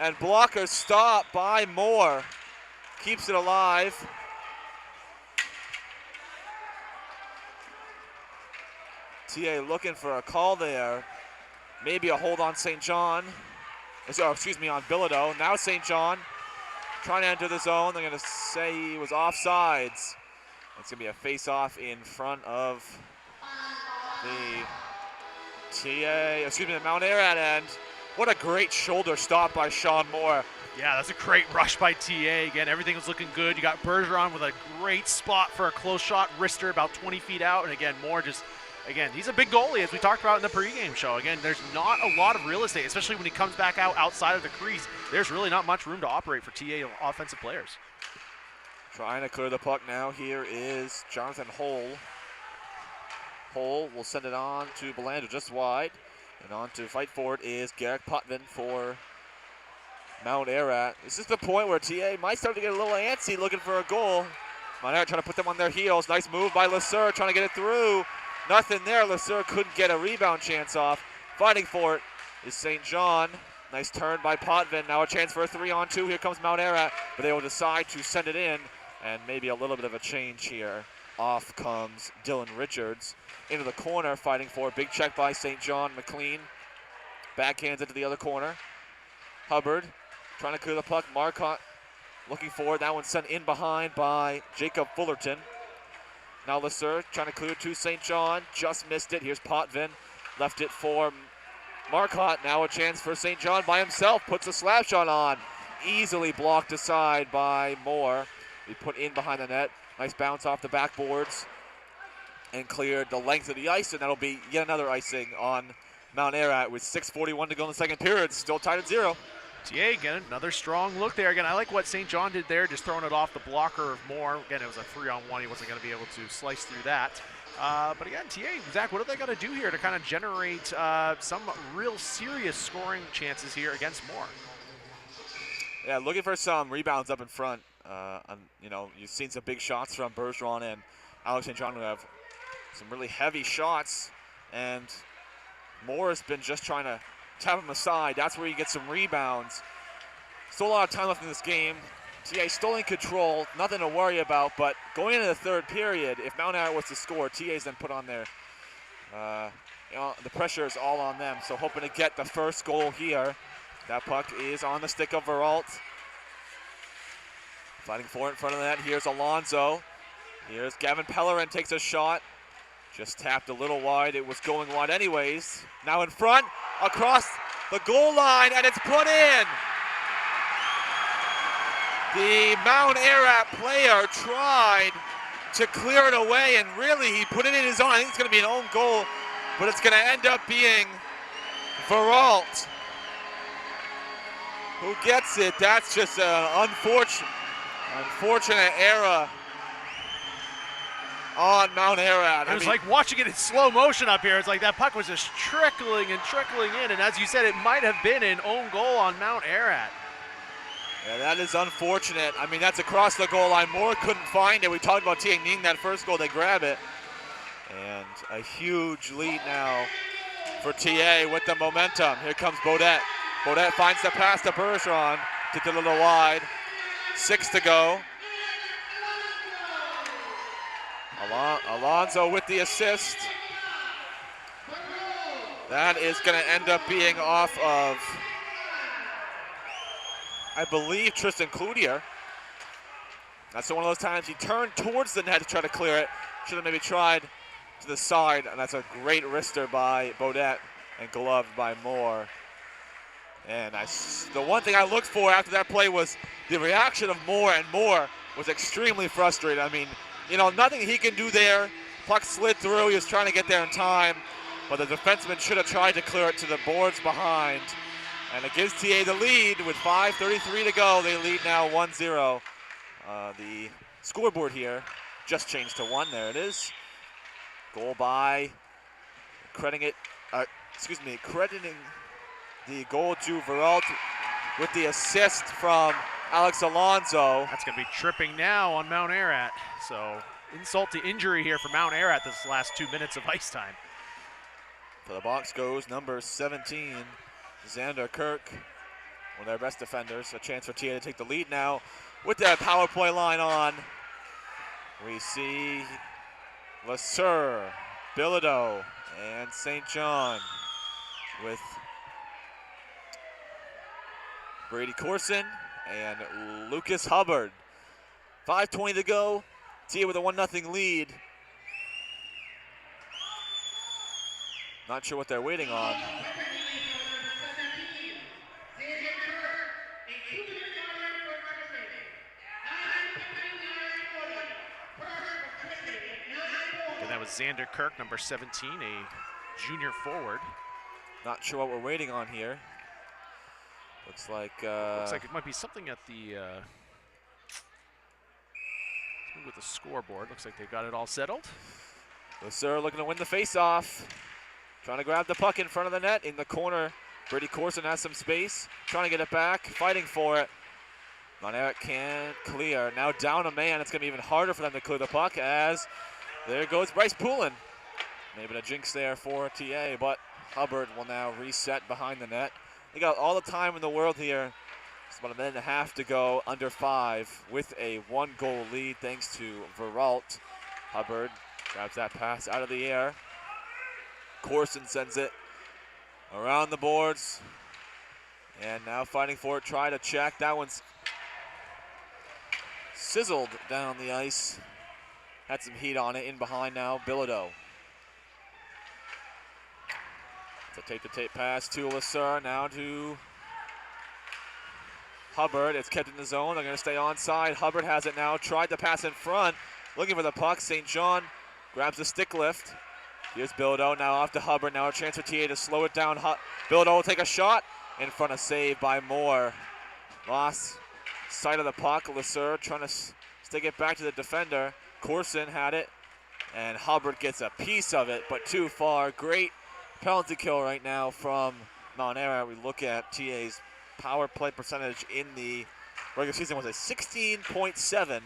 and blocker stop by Moore. keeps it alive. TA looking for a call there. Maybe a hold on St. John. Oh, excuse me, on Bilodeau. Now St. John trying to enter the zone. They're going to say he was offsides. It's going to be a face-off in front of the Mount Ararat end. What a great shoulder stop by Sean Moore. Yeah, that's a great rush by TA. Again, everything was looking good. You got Bergeron with a great spot for a close shot. Wrister about 20 feet out. And again, Moore just, again, he's a big goalie, as we talked about in the pregame show. Again, there's not a lot of real estate, especially when he comes back out outside of the crease. There's really not much room to operate for TA offensive players. Trying to clear the puck now. Here is Jonathan Hull. Hull will send it on to Belanger just wide. And on to fight for it is Garrick Potvin for Mount Ararat. This is the point where TA might start to get a little antsy looking for a goal. Mount Ararat trying to put them on their heels. Nice move by Lesseur trying to get it through. Nothing there. Lesseur couldn't get a rebound chance off. Fighting for it is St. John. Nice turn by Potvin. Now a chance for a 3-on-2. Here comes Mount Ararat, but they will decide to send it in. And maybe a little bit of a change here. Off comes Dylan Richards into the corner, fighting for a big check by St. John. McLean backhands into the other corner. Hubbard trying to clear the puck. Marcotte looking for it. That one sent in behind by Jacob Fullerton. Now Lesseur trying to clear to St. John. Just missed it. Here's Potvin. Left it for Marcotte. Now a chance for St. John by himself. Puts a slap shot on. Easily blocked aside by Moore. He put in behind the net. Nice bounce off the backboards and cleared the length of the ice, and that'll be yet another icing on Mount Ararat with 6:41 to go in the second period. Still tied at 0. TA again, another strong look there. Again, I like what St. John did there, just throwing it off the blocker of Moore. Again, it was a 3-on-1. He wasn't going to be able to slice through that. But again, TA, Zach, what do they got to do here to kind of generate some real serious scoring chances here against Moore? Yeah, looking for some rebounds up in front. You've seen some big shots from Bergeron and Alex St. John who have some really heavy shots, and Moore has been just trying to tap him aside. That's where you get some rebounds. Still a lot of time left in this game. TA still in control, nothing to worry about, but going into the third period, if Mount Ararat was to score, TA's then put on their, the pressure is all on them. So hoping to get the first goal here. That puck is on the stick of Veralt. Fighting for it in front of the net. Here's Alonzo. Here's Gavin Pellerin takes a shot. Just tapped a little wide. It was going wide anyways. Now in front, across the goal line, and it's put in. The Mount Ararat player tried to clear it away, and really he put it in his own. I think it's going to be an own goal, but it's going to end up being Veralt who gets it. That's just an unfortunate error on Mount Ararat. It was like watching it in slow motion up here. It's like that puck was just trickling and trickling in, and as you said, it might have been an own goal on Mount Ararat. Yeah, that is unfortunate. I mean, that's across the goal line. Moore couldn't find it. We talked about TA needing that first goal. They grab it. And a huge lead now for TA with the momentum. Here comes Beaudet. Beaudet finds the pass to Bergeron. Kicked it a little wide. 6 to go. Alonzo with the assist. That is going to end up being off of, I believe, Tristan Cloutier. That's one of those times he turned towards the net to try to clear it. Should have maybe tried to the side, and that's a great wrister by Beaudet and gloved by Moore. And the one thing I looked for after that play was the reaction of Moore, and Moore was extremely frustrated. I mean, nothing he can do there. Puck slid through. He was trying to get there in time, but the defenseman should have tried to clear it to the boards behind. And it gives TA the lead with 5:33 to go. They lead now 1-0. The scoreboard here just changed to 1. There it is. Goal by crediting the goal to Veralt with the assist from Alex Alonzo. That's going to be tripping now on Mount Ararat. So insult to injury here for Mount Ararat this last 2 minutes of ice time. For the box goes number 17, Xander Kirk. one of their best defenders. A chance for TA to take the lead now with that power play line on. We see LeSueur, Bilodeau, and St. John with Brady Corson and Lucas Hubbard. 5:20 to go. TA with a 1-0 lead. Not sure what they're waiting on. And that was Xander Kirk, number 17, a junior forward. Not sure what we're waiting on here. Looks like it might be something at the with the scoreboard. Looks like they got it all settled. LeSueur looking to win the face-off. Trying to grab the puck in front of the net in the corner. Brady Corson has some space. Trying to get it back, fighting for it. Ararat can't clear. Now down a man. It's going to be even harder for them to clear the puck as there goes Bryce Poulin. Maybe a jinx there for TA, but Hubbard will now reset behind the net. They got all the time in the world here. It's about a minute and a half to go, under 5, with a 1-goal lead thanks to Veralt. Hubbard grabs that pass out of the air. Corson sends it around the boards. And now fighting for it, try to check. That one's sizzled down the ice. Had some heat on it, in behind now, Bilodeau. It's a tape-to-tape pass to LeSueur, now to Hubbard. It's kept in the zone. They're going to stay onside. Hubbard has it now. Tried to pass in front. Looking for the puck. St. John grabs the stick lift. Here's Bilodeau now off to Hubbard. Now a chance for TA to slow it down. Bilodeau will take a shot. In front of save by Moore. Lost sight of the puck. LeSueur trying to stick it back to the defender. Corson had it. And Hubbard gets a piece of it, but too far. Great penalty kill right now from Mount Ararat. We look at TA's power play percentage in the regular season was a 16.7,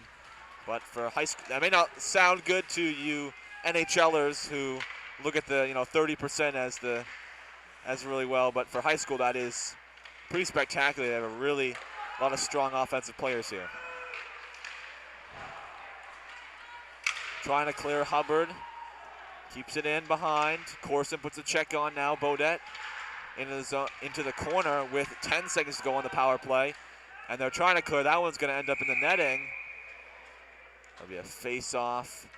but for high school, that may not sound good to you NHLers who look at the 30% as really well, but for high school that is pretty spectacular. They have a lot of strong offensive players here. Trying to clear Hubbard. Keeps it in behind. Corson puts a check on now. Bodette into the corner with 10 seconds to go on the power play. And they're trying to clear. That one's going to end up in the netting. That'll be a face-off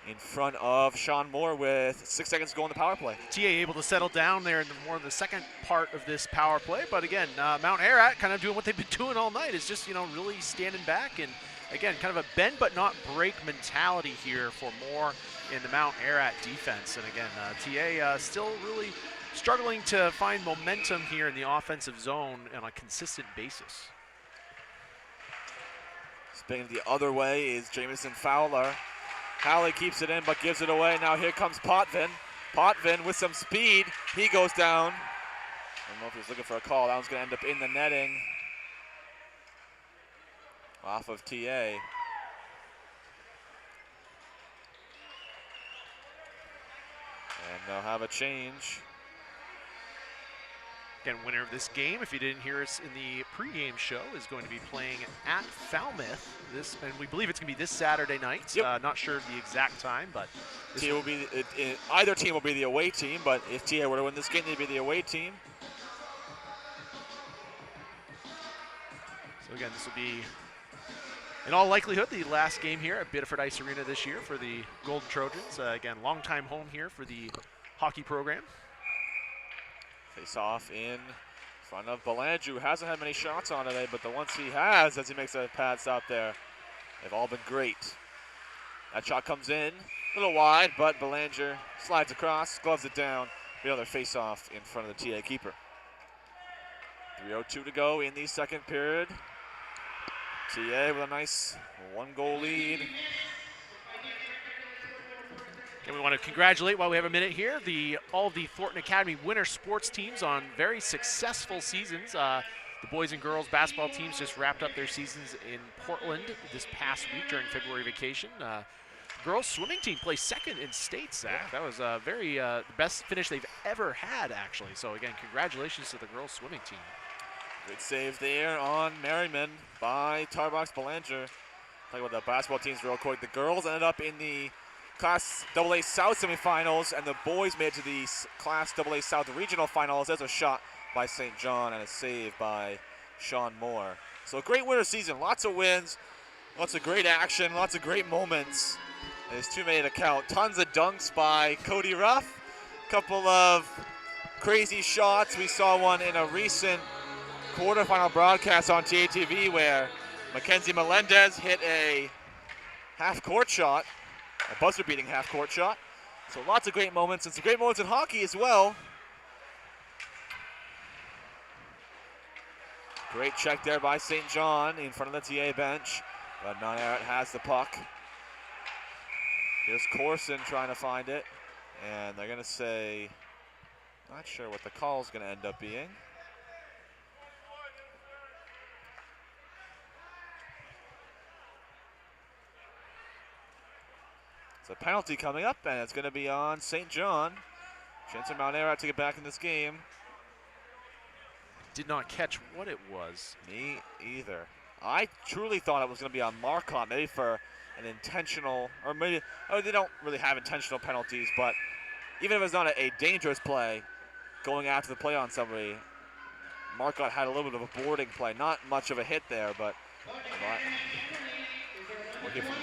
in front of Sean Moore with 6 seconds to go on the power play. TA able to settle down there in the second part of this power play. But again, Mount Ararat kind of doing what they've been doing all night. Is just, really standing back. And again, kind of a bend but not break mentality here for Moore in the Mount Ararat defense. And again, TA still really struggling to find momentum here in the offensive zone on a consistent basis. Spinning the other way is Jamison Fowler. Halley keeps it in but gives it away. Now here comes Potvin. Potvin with some speed. He goes down. I don't know if he was looking for a call. That one's going to end up in the netting off of TA. And they'll have a change. Again, winner of this game, if you didn't hear us in the pregame show, is going to be playing at Falmouth. And we believe it's going to be this Saturday night. Yep. Not sure the exact time, but either team will be the away team. But if TA were to win this game, they'd be the away team. So again, this will be, in all likelihood, the last game here at Biddeford Ice Arena this year for the Golden Trojans. Again, longtime home here for the hockey program. Face off in front of Belanger, who hasn't had many shots on today, but the ones he has, as he makes a pad stop there, they've all been great. That shot comes in, a little wide, but Belanger slides across, gloves it down. Another face off in front of the TA keeper. 3:02 to go in the second period. TA with a nice 1-goal lead. And we want to congratulate, while we have a minute here, all of the Thornton Academy winter sports teams on very successful seasons. The boys and girls basketball teams just wrapped up their seasons in Portland this past week during February vacation. Girls swimming team placed second in state, Zach. That was the best finish they've ever had, actually. So again, congratulations to the girls swimming team. Good save there on Merriman by Tarbox Belanger. Talking about the basketball teams real quick. The girls ended up in the Class AA South semifinals, and the boys made it to the Class AA South regional finals. There's a shot by St. John and a save by Sean Moore. So a great winter season. Lots of wins, lots of great action, lots of great moments. There's too many to count. Tons of dunks by Cody Ruff. Couple of crazy shots. We saw one in a recent quarterfinal broadcast on TATV where Mackenzie Melendez hit a half-court shot, a buzzer-beating half-court shot. So lots of great moments, and some great moments in hockey as well. Great check there by St. John in front of the TA bench, but Mount Ararat has the puck. Here's Corson trying to find it, and they're going to say, not sure what the call is going to end up being. It's a penalty coming up, and it's going to be on St. John. Chance for Mount Ararat to get back in this game. Did not catch what it was. Me either. I truly thought it was going to be on Marcotte, maybe for an intentional, or maybe, they don't really have intentional penalties, but even if it's not a dangerous play, going after the play on somebody, Marcotte had a little bit of a boarding play. Not much of a hit there, but looking for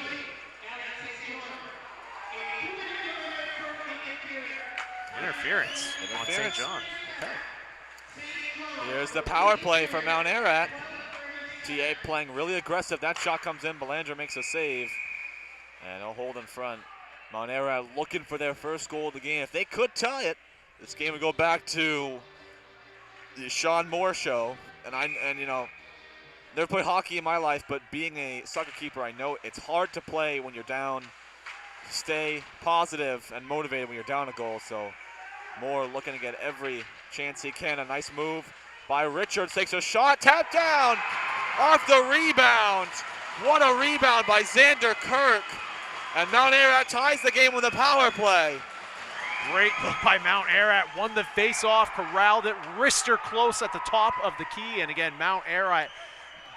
interference on St. John. Okay. Here's the power play for Mount Ararat. TA playing really aggressive. That shot comes in. Belanger makes a save. And a hold in front. Mount Ararat looking for their first goal of the game. If they could tie it, this game would go back to the Sean Moore show. And you know, never played hockey in my life, but being a soccer keeper, I know it's hard to play when you're down. Stay positive and motivated when you're down a goal. So Moore looking to get every chance he can. A nice move by Richards. Takes a shot. Tapped down off the rebound. What a rebound by Xander Kirk. And Mount Ararat ties the game with a power play. Great look by Mount Ararat. Won the face-off, corralled it, wrister close at the top of the key. And again, Mount Ararat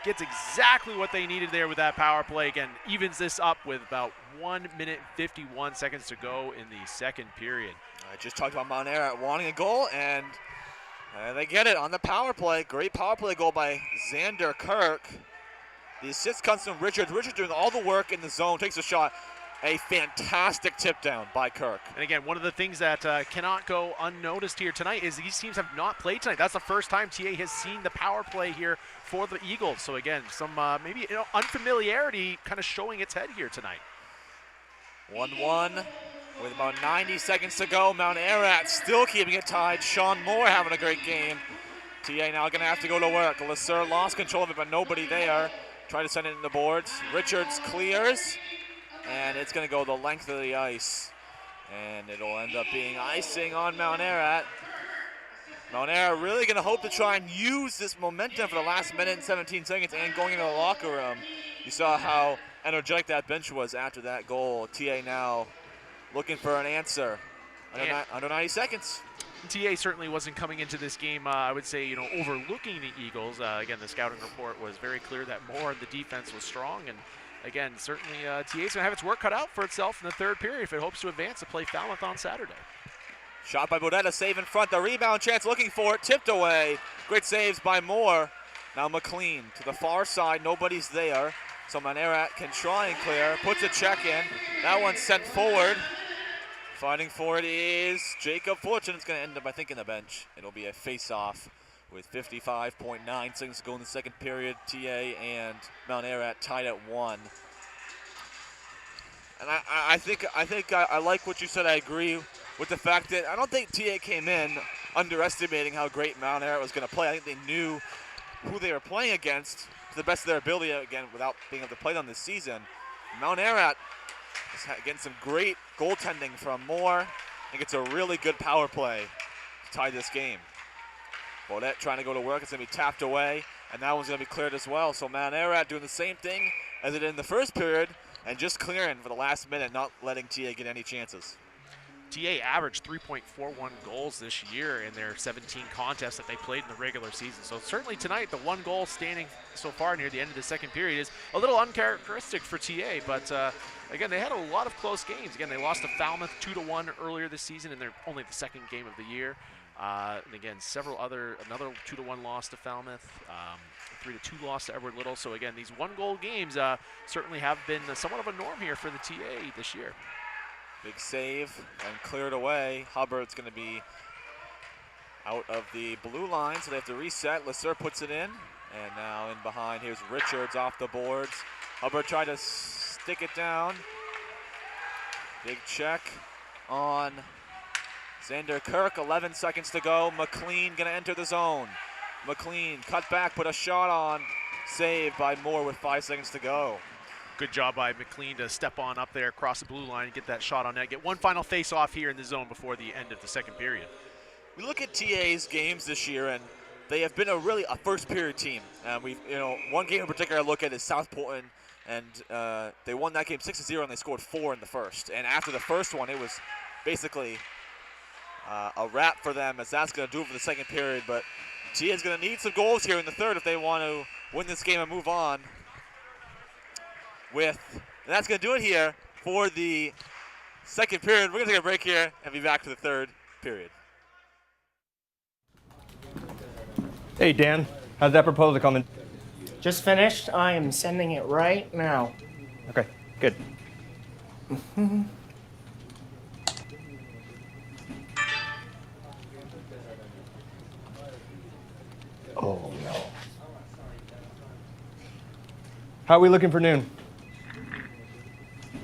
gets exactly what they needed there with that power play. Again, evens this up with about 1 minute 51 seconds to go in the second period. I just talked about Mount Ararat wanting a goal, and they get it on the power play. Great power play goal by Xander Kirk. The assist comes from Richards. Richards doing all the work in the zone, takes a shot. A fantastic tip down by Kirk. And again, one of the things that cannot go unnoticed here tonight is these teams have not played tonight. That's the first time TA has seen the power play here for the Eagles. So again, some maybe unfamiliarity kind of showing its head here tonight. 1-1 with about 90 seconds to go. Mount Ararat still keeping it tied. Sean Moore having a great game. TA now going to have to go to work. Lasser lost control of it, but nobody there. Try to send it in the boards. Richards clears. And it's going to go the length of the ice. And it'll end up being icing on Mount Ararat. Mount Ararat really going to hope to try and use this momentum for the last minute and 17 seconds and going into the locker room. You saw how energetic that bench was after that goal. TA now looking for an answer under 90 seconds. TA certainly wasn't coming into this game, I would say, overlooking the Eagles. Again, the scouting report was very clear that Moore, the defense was strong. And again, certainly TA's going to have its work cut out for itself in the third period if it hopes to advance to play Falmouth on Saturday. Shot by Bodetta, save in front. The rebound chance looking for it, tipped away. Great saves by Moore. Now McLean to the far side, nobody's there. So Mount Ararat can try and clear, puts a check in. That one's sent forward. Fighting for it is Jacob Fortune. It's going to end up, I think, in the bench. It'll be a face-off with 55.9 seconds to go in the second period. TA and Mount Ararat tied at 1. And I think I like what you said. I agree with the fact that I don't think TA came in underestimating how great Mount Ararat was going to play. I think they knew who they were playing against to the best of their ability, again, without being able to play them this season. Mount Ararat is getting some great goaltending from Moore. I think it's a really good power play to tie this game. Bodette trying to go to work. It's going to be tapped away, and that one's going to be cleared as well. So Mount Ararat doing the same thing as it did in the first period and just clearing for the last minute, not letting TA get any chances. TA averaged 3.41 goals this year in their 17 contests that they played in the regular season. So certainly tonight, the 1 goal standing so far near the end of the second period is a little uncharacteristic for TA. But again, they had a lot of close games. Again, they lost to Falmouth 2-1 earlier this season in their only the second game of the year. And again, another 2-1 loss to Falmouth, 3-2 loss to Edward Little. So again, these 1-goal games certainly have been somewhat of a norm here for the TA this year. Big save and cleared away. Hubbard's going to be out of the blue line, so they have to reset. Lasser puts it in, and now in behind, here's Richards off the boards. Hubbard tried to stick it down. Big check on Xander Kirk, 11 seconds to go. McLean going to enter the zone. McLean cut back, put a shot on. Saved by Moore with 5 seconds to go. Good job by McLean to step on up there across the blue line and get that shot on net. Get one final face-off here in the zone before the end of the second period. We look at TA's games this year, and they have been a first-period team. One game in particular I look at is South Portland, and they won that game 6-0, and they scored 4 in the first. And after the first one, it was basically a wrap for them, as that's going to do it for the second period. But TA is going to need some goals here in the third if they want to win this game and move on. And that's going to do it here for the second period. We're going to take a break here and be back for the third period. Hey, Dan. How's that proposal coming? Just finished. I am sending it right now. Okay, good. Oh, no. How are we looking for noon?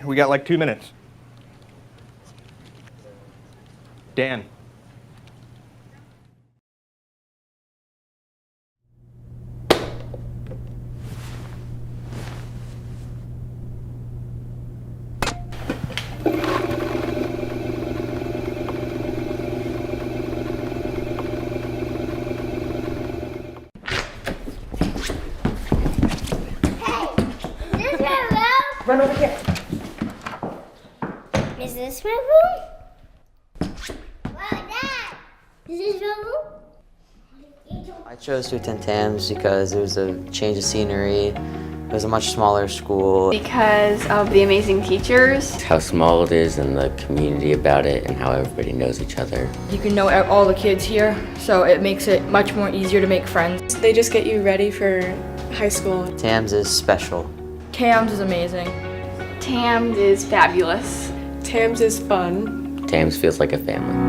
We got like 2 minutes. Dan. Run over here. Is this my room? Wow, Dad! Is this your room? I chose to attend TAMS because it was a change of scenery. It was a much smaller school. Because of the amazing teachers. How small it is and the community about it and how everybody knows each other. You can know all the kids here, so it makes it much more easier to make friends. They just get you ready for high school. TAMS is special. TAMS is amazing. TAMS is fabulous. TAMS is fun. TAMS feels like a family.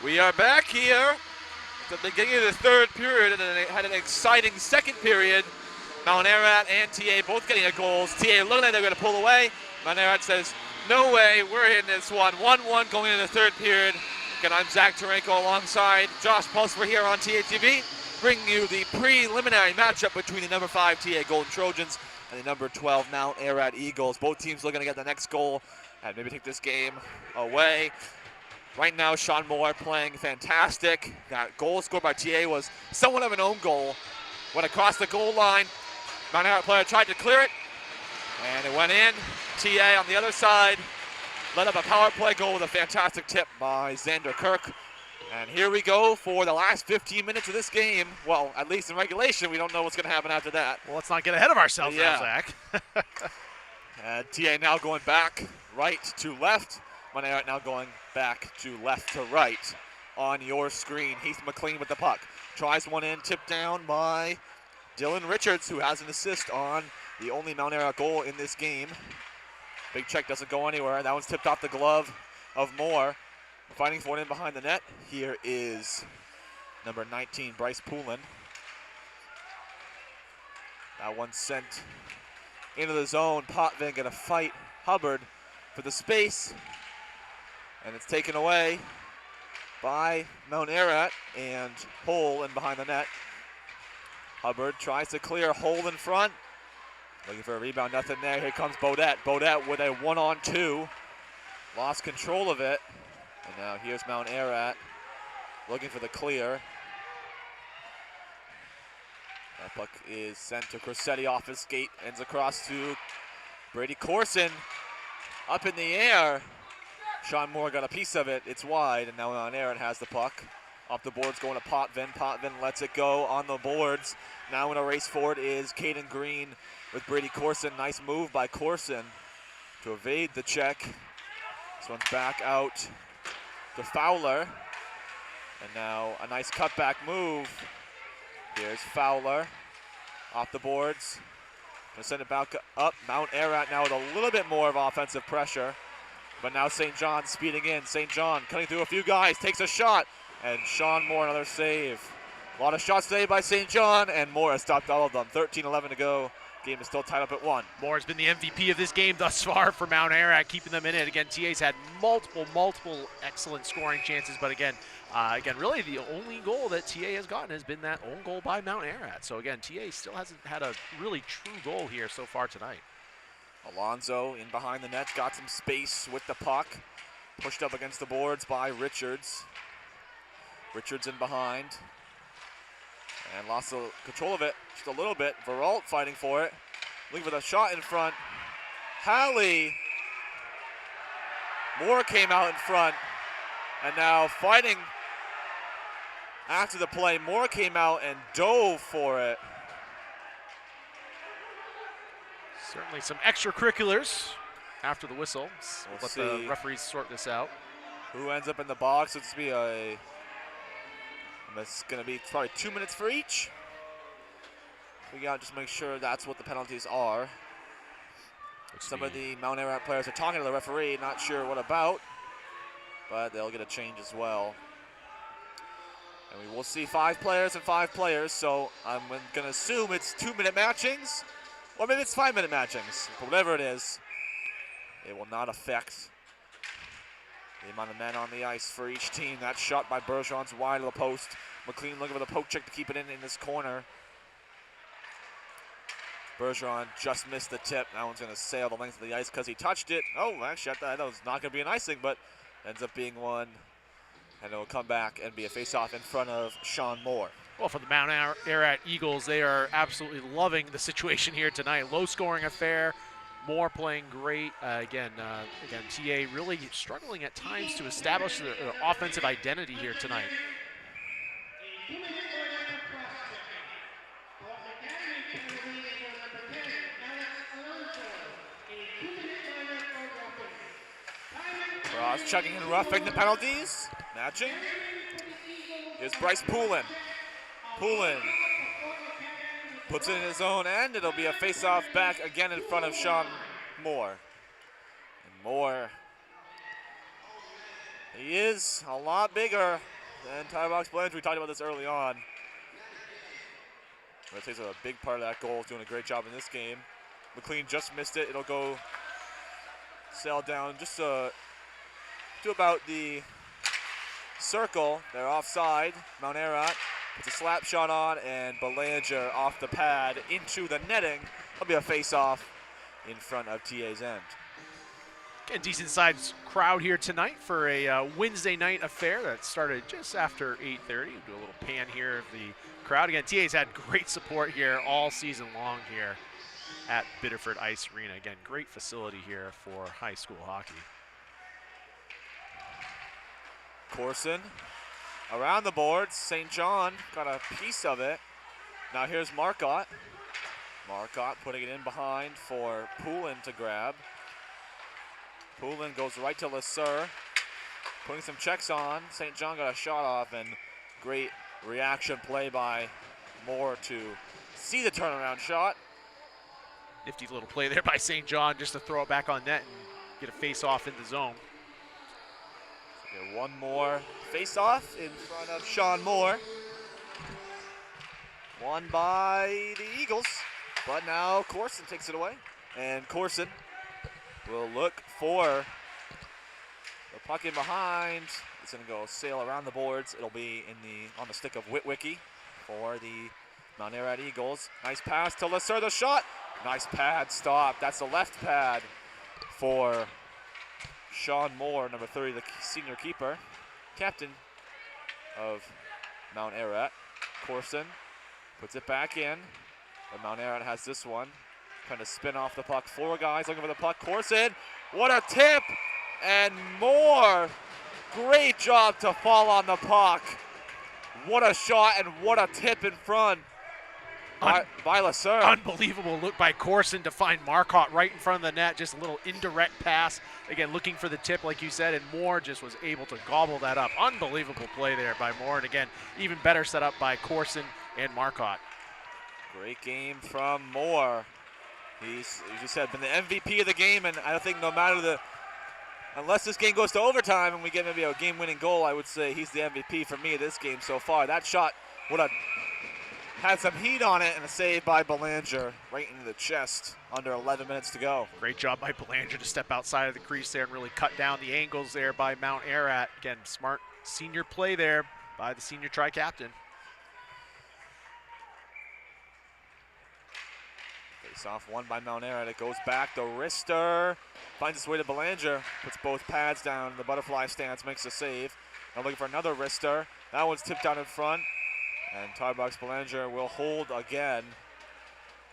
We are back here at the beginning of the third period, and then they had an exciting second period. Mount Ararat and TA both getting a goals. TA looking like they're going to pull away. Mount Ararat says, no way, we're in this one. 1-1 going into the third period. Again, I'm Zach Tarenko alongside Josh Pulsfer here on TATV, bringing you the preliminary matchup between the number 5 TA Golden Trojans and the number 12 Mount Ararat Eagles. Both teams looking to get the next goal and maybe take this game away. Right now, Sean Moore playing fantastic. That goal scored by TA was somewhat of an own goal. Went across the goal line. Mount Ararat player tried to clear it, and it went in. TA on the other side led up a power play goal with a fantastic tip by Xander Kirk. And here we go for the last 15 minutes of this game. Well, at least in regulation, we don't know what's going to happen after that. Well, let's not get ahead of ourselves now, Zach. And TA now going back right to left. Mount Ararat now going back to left to right on your screen. Heath McLean with the puck. Tries one in, tipped down by Dylan Richards, who has an assist on the only Mount Ararat goal in this game. Big check doesn't go anywhere. That one's tipped off the glove of Moore. Fighting for it in behind the net. Here is number 19, Bryce Poulin. That one sent into the zone. Potvin gonna fight Hubbard for the space. And it's taken away by Mount Ararat and Hole in behind the net. Hubbard tries to clear, Hole in front. Looking for a rebound, nothing there. Here comes Bodette. Bodette with a 1-on-2. Lost control of it. And now here's Mount Ararat looking for the clear. That puck is sent to Corsetti off his skate. Ends across to Brady Corson. Up in the air. Sean Moore got a piece of it. It's wide, and now Mount Ararat has the puck. Off the boards going to Potvin. Potvin lets it go on the boards. Now in a race forward is Caden Green with Brady Corson. Nice move by Corson to evade the check. This one's back out to Fowler. And now a nice cutback move. Here's Fowler off the boards. Gonna send it back up. Mount Ararat now with a little bit more of offensive pressure. But now St. John speeding in. St. John cutting through a few guys, takes a shot. And Sean Moore, another save. A lot of shots saved by St. John, and Moore has stopped all of them. 13-11 to go. Game is still tied up at 1. Moore has been the MVP of this game thus far for Mount Ararat, keeping them in it. Again, TA's had multiple excellent scoring chances, but again, really the only goal that TA has gotten has been that own goal by Mount Ararat. So again, TA still hasn't had a really true goal here so far tonight. Alonzo in behind the net, got some space with the puck. Pushed up against the boards by Richards. Richards in behind. And lost the control of it just a little bit. Veralt fighting for it. Looking for the shot in front. Halley. Moore came out in front. And now fighting after the play. Moore came out and dove for it. Certainly some extracurriculars after the whistle. We'll let see the referees sort this out. who ends up in the box. It's going to be probably 2 minutes for each. We got to just make sure that's what the penalties are. Some of the Mount Ararat players are talking to the referee, not sure what about, but they'll get a change as well. And we will see 5 players and 5 players, so I'm going to assume it's 2-minute matchings, or maybe it's 5-minute matchings. But whatever it is, it will not affect the amount of men on the ice for each team. That shot by Bergeron's wide of the post. McLean looking for the poke check to keep it in this corner. Bergeron just missed the tip. That one's going to sail the length of the ice because he touched it. Oh, actually, I thought that was not going to be an icing, but ends up being one. And it will come back and be a face-off in front of Sean Moore. Well, for the Mount Ararat Eagles, they are absolutely loving the situation here tonight. Low-scoring affair. Moore playing great. Again, TA really struggling at times to establish their offensive identity here tonight. Ross chugging and roughing the penalties. Matching. Here's Bryce Poulin. Poulin puts it in his own end. It'll be a face-off back again in front of Sean Moore. And Moore, he is a lot bigger And Tyrebox Blanche, we talked about this early on. It takes a big part of that goal, doing a great job in this game. McLean just missed it. It'll go sail down just to about the circle. They're offside. Mount Ararat puts a slap shot on, and Belanger off the pad into the netting. That'll be a face-off in front of TA's end. A decent-sized crowd here tonight for a Wednesday night affair that started just after 8:30. We'll do a little pan here of the crowd. Again, TA's had great support here all season long here at Biddeford Ice Arena. Again, great facility here for high school hockey. Corson around the boards. St. John got a piece of it. Now here's Marcotte. Marcotte putting it in behind for Poulin to grab. Poulin goes right to LeSueur, putting some checks on. St. John got a shot off, and great reaction play by Moore to see the turnaround shot. Nifty little play there by St. John just to throw it back on net and get a face-off in the zone. Okay, one more face-off in front of Sean Moore. Won by the Eagles, but now Corson takes it away. And Corson will look for the puck in behind. It's going to go sail around the boards. It'll be on the stick of Witwicky for the Mount Ararat Eagles. Nice pass to LeSueur, the shot. Nice pad stop. That's the left pad for Sean Moore, number 30, the senior keeper, captain of Mount Ararat. Corson puts it back in, but Mount Ararat has this one. Trying to spin off the puck. 4 guys looking for the puck. Corson, what a tip! And Moore, great job to fall on the puck. What a shot and what a tip in front by LeSueur. Unbelievable look by Corson to find Marcotte right in front of the net. Just a little indirect pass. Again, looking for the tip, like you said, and Moore just was able to gobble that up. Unbelievable play there by Moore. And again, even better set up by Corson and Marcotte. Great game from Moore. He's, as you said, been the MVP of the game, and I think no matter unless this game goes to overtime and we get maybe a game-winning goal, I would say he's the MVP for me of this game so far. That shot would have had some heat on it, and a save by Belanger right into the chest under 11 minutes to go. Great job by Belanger to step outside of the crease there and really cut down the angles there by Mount Ararat. Again, smart senior play there by the senior tri-captain. Face-off won by Mount Ararat. It goes back to Rister. Finds its way to Belanger. Puts both pads down. The butterfly stance makes a save. Now looking for another Rister. That one's tipped down in front. And Tyrebox Belanger will hold again.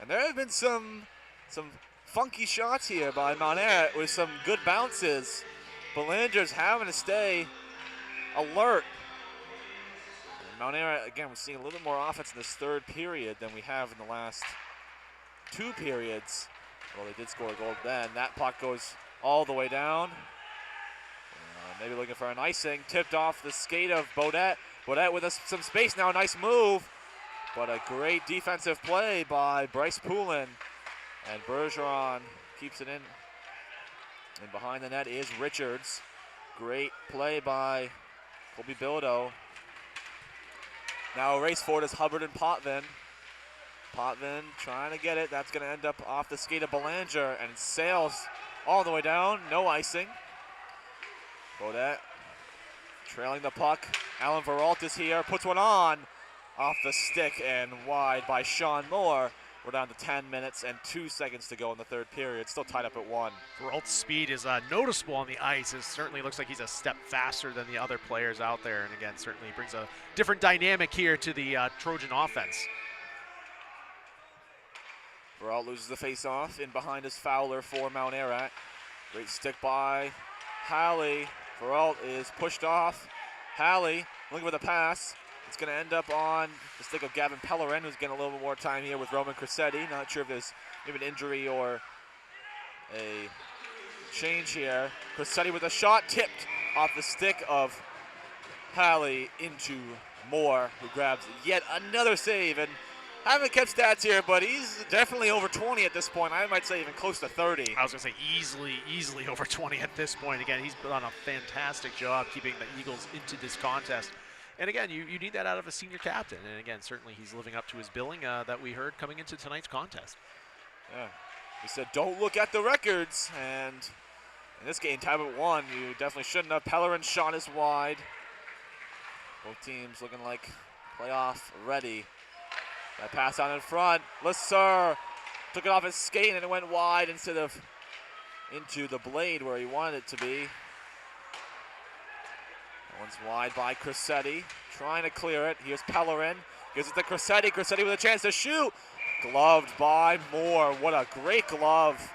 And there have been some funky shots here by Mount Ararat with some good bounces. Belanger's having to stay alert. And Mount Ararat, again, we're seeing a little bit more offense in this third period than we have in the last 2 periods. Well, they did score a goal then. That puck goes all the way down. Maybe looking for an icing. Tipped off the skate of Bodette. Bodette with some space now. Nice move. But a great defensive play by Bryce Poulin. And Bergeron keeps it in. And behind the net is Richards. Great play by Colby Bildo. Now a race for it is Hubbard and Potvin. Potvin trying to get it. That's going to end up off the skate of Belanger, and sails all the way down. No icing. Bodette trailing the puck. Alan Veralt is here. Puts one on off the stick and wide by Sean Moore. We're down to 10 minutes and 2 seconds to go in the third period. Still tied up at 1. Veralt's speed is noticeable on the ice. It certainly looks like he's a step faster than the other players out there. And again, certainly brings a different dynamic here to the Trojan offense. Veralt loses the face-off. In behind is Fowler for Mount Ararat. Great stick by Halley. Veralt is pushed off. Halley looking for the pass. It's going to end up on the stick of Gavin Pellerin, who's getting a little bit more time here with Roman Crissetti. Not sure if there's maybe an injury or a change here. Crissetti with a shot tipped off the stick of Halley into Moore, who grabs yet another save. And I haven't kept stats here, but he's definitely over 20 at this point. I might say even close to 30. I was going to say easily over 20 at this point. Again, he's done a fantastic job keeping the Eagles into this contest. And again, you need that out of a senior captain. And again, certainly he's living up to his billing that we heard coming into tonight's contest. Yeah, he said, don't look at the records. And in this game, tied at 1, you definitely shouldn't have. Pellerin's shot is wide. Both teams looking like playoff ready. That pass out in front. Lasser took it off his skate and it went wide instead of into the blade where he wanted it to be. That one's wide by Crissetti. Trying to clear it. Here's Pellerin. Gives it to Crissetti. Crissetti with a chance to shoot. Gloved by Moore. What a great glove.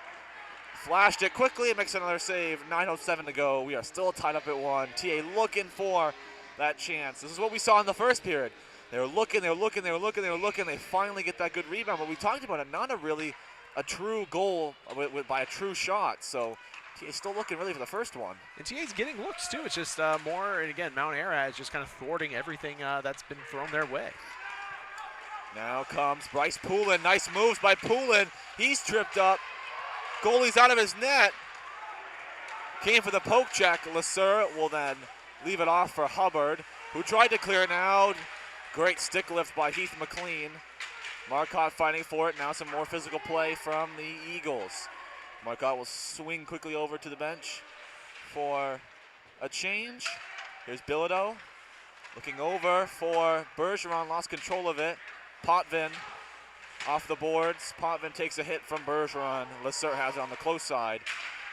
Flashed it quickly and makes another save. 9:07 to go. We are still tied up at 1. TA looking for that chance. This is what we saw in the first period. They were looking. They finally get that good rebound. But we talked about it, not a true goal by a true shot. So TA's still looking really for the first one. And TA's getting looks too. It's just more, and again, Mount Ararat is just kind of thwarting everything that's been thrown their way. Now comes Bryce Poulin. Nice moves by Poulin. He's tripped up. Goalie's out of his net. Came for the poke check. Lasser will then leave it off for Hubbard, who tried to clear it out. Great stick lift by Heath McLean. Marcotte fighting for it. Now some more physical play from the Eagles. Marcotte will swing quickly over to the bench for a change. Here's Bilodeau looking over for Bergeron. Lost control of it. Potvin off the boards. Potvin takes a hit from Bergeron. Lasser has it on the close side.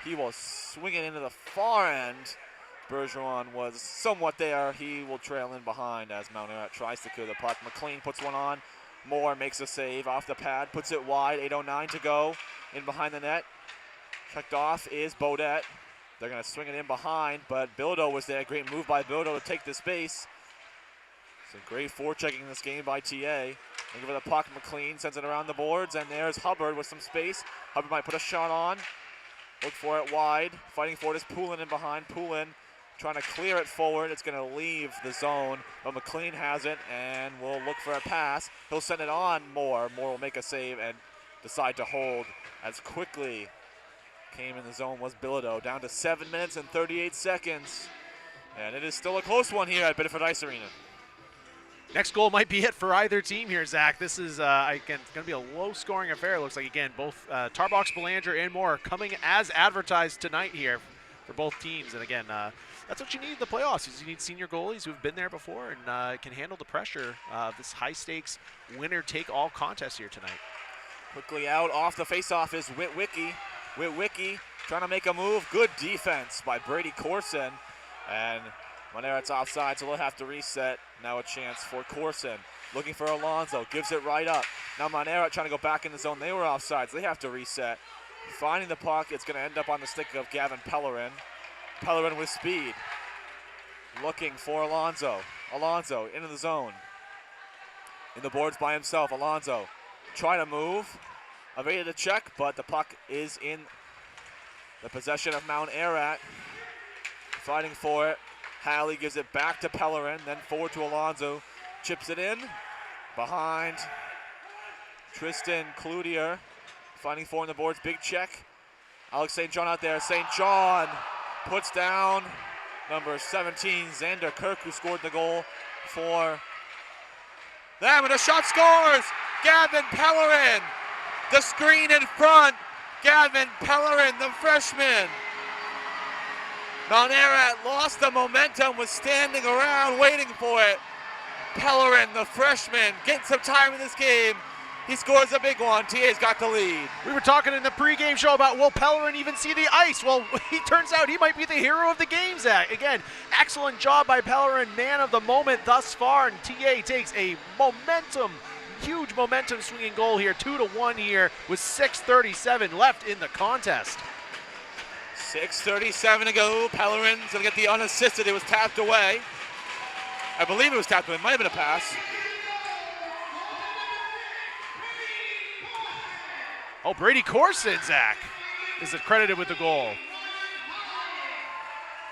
He will swing it into the far end. Bergeron was somewhat there. He will trail in behind as Mount Ararat tries to clear the puck. McLean puts one on. Moore makes a save off the pad, puts it wide. 8:09 to go. In behind the net. Checked off is Bodette. They're going to swing it in behind, but Bilodeau was there. Great move by Bilodeau to take the space. Some great forechecking in this game by TA. Looking for the puck. McLean sends it around the boards, and there's Hubbard with some space. Hubbard might put a shot on. Look for it wide. Fighting for it is Poulin in behind. Poulin trying to clear it forward. It's going to leave the zone, but McLean has it and will look for a pass. He'll send it on Moore. Moore will make a save and decide to hold as quickly came in the zone was Bilodeau. Down to 7 minutes and 38 seconds. And it is still a close one here at Biddeford Ice Arena. Next goal might be it for either team here, Zach. This is, again, going to be a low-scoring affair. It looks like, again, both Tarbox, Belanger, and Moore coming as advertised tonight here for both teams. And, again, that's what you need in the playoffs is you need senior goalies who've been there before and can handle the pressure of this high-stakes winner-take-all contest here tonight. Quickly out off the faceoff is Witwicky. Witwicky trying to make a move. Good defense by Brady Corson. And Mount Ararat's offside, so they'll have to reset. Now a chance for Corson. Looking for Alonzo. Gives it right up. Now Mount Ararat trying to go back in the zone. They were offside, so they have to reset. Finding the puck. It's going to end up on the stick of Gavin Pellerin. Pellerin with speed. Looking for Alonzo. Alonzo into the zone. In the boards by himself. Alonzo trying to move. Evaded a check, but the puck is in the possession of Mount Ararat. Fighting for it. Halley gives it back to Pellerin, then forward to Alonzo. Chips it in. Behind Tristan Cloutier. Fighting for in the boards. Big check. Alex St. John out there. St. John puts down number 17, Xander Kirk, who scored the goal for them. And a shot scores! Gavin Pellerin. The screen in front. Gavin Pellerin, the freshman. Mount Ararat lost the momentum, was standing around waiting for it. Pellerin, the freshman, getting some time in this game. He scores a big one. TA's got the lead. We were talking in the pregame show about, will Pellerin even see the ice? Well, he turns out he might be the hero of the game, Zach. Again, excellent job by Pellerin, man of the moment thus far, and TA takes a huge momentum swinging goal here, 2-1 here with 6:37 left in the contest. 6:37 to go. Pellerin's going to get the unassisted. It was tapped away. I believe it was tapped away. It might have been a pass. Oh, Brady Corson, Zach, is credited with the goal.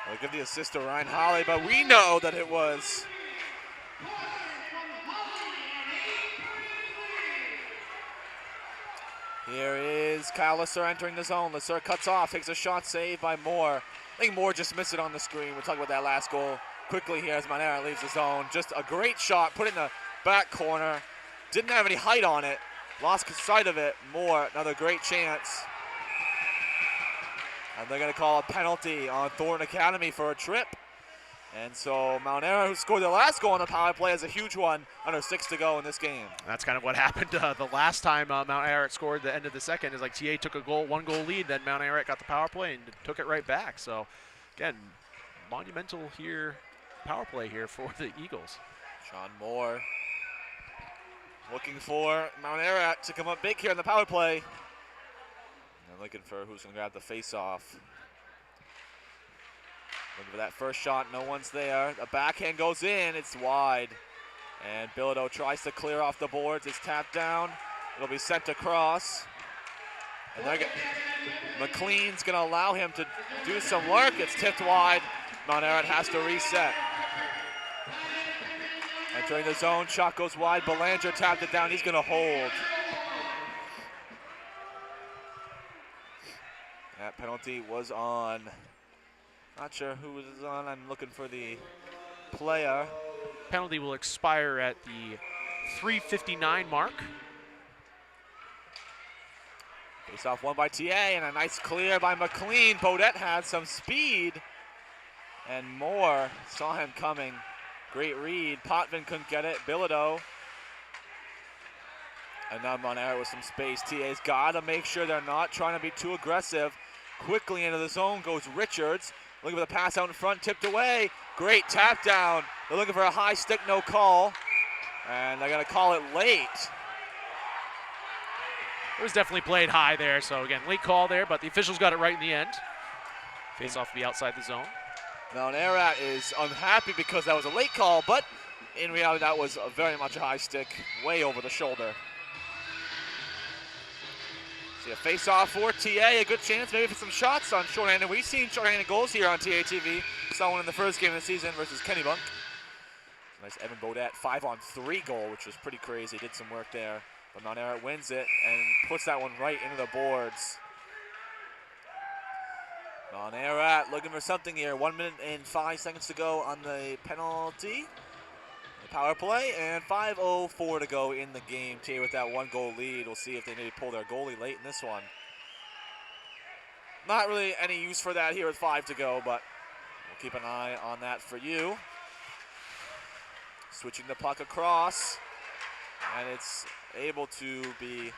I'll give the assist to Ryan Holly, but we know that it was Here is Kyle Lasser entering the zone. Lasser cuts off, takes a shot, saved by Moore. I think Moore just missed it on the screen. We'll talk about that last goal quickly here as Mount Ararat leaves the zone. Just a great shot, put it in the back corner. Didn't have any height on it. Lost sight of it. Moore, another great chance. And they're going to call a penalty on Thornton Academy for a trip. And so Mount Ararat, who scored their last goal on the power play, has a huge one under 6 to go in this game. That's kind of what happened the last time Mount Ararat scored the end of the second. Is like TA took a goal, 1-goal lead, then Mount Ararat got the power play and took it right back. So again, monumental here, power play here for the Eagles. Sean Moore looking for Mount Ararat to come up big here in the power play. And looking for who's going to grab the face-off. Looking for that first shot, no one's there. A backhand goes in, it's wide. And Bilodeau tries to clear off the boards, it's tapped down. It'll be sent across. And McLean's gonna allow him to do some work. It's tipped wide. Mount Ararat has to reset. Entering the zone, shot goes wide. Belanger tapped it down, he's gonna hold. That penalty was on. Not sure who was on. I'm looking for the player. Penalty will expire at the 3:59 mark. Face off won by TA and a nice clear by McLean. Bodette had some speed and Moore saw him coming. Great read. Potvin couldn't get it. Bilodeau. And now Mount Ararat with some space. TA's got to make sure they're not trying to be too aggressive. Quickly into the zone goes Richards. Looking for the pass out in front, tipped away. Great tap down. They're looking for a high stick, no call. And they're going to call it late. It was definitely played high there, so again, late call there, but the officials got it right in the end. Face off to be outside the zone. Mount Ararat is unhappy because that was a late call, but in reality that was very much a high stick, way over the shoulder. See a face-off for TA, a good chance maybe for some shots on shorthanded. We've seen shorthanded goals here on TA TV. Saw one in the first game of the season versus Kennebunk. Nice Evan Bodette 5-on-3 goal, which was pretty crazy. Did some work there, but Mount Ararat wins it and puts that one right into the boards. Mount Ararat looking for something here. 1 minute and 5 seconds to go on the penalty. The power play, and 5:04 to go in the game. TA with that 1-goal lead. We'll see if they maybe pull their goalie late in this one. Not really any use for that here with 5 to go, but we'll keep an eye on that for you. Switching the puck across, and it's able to be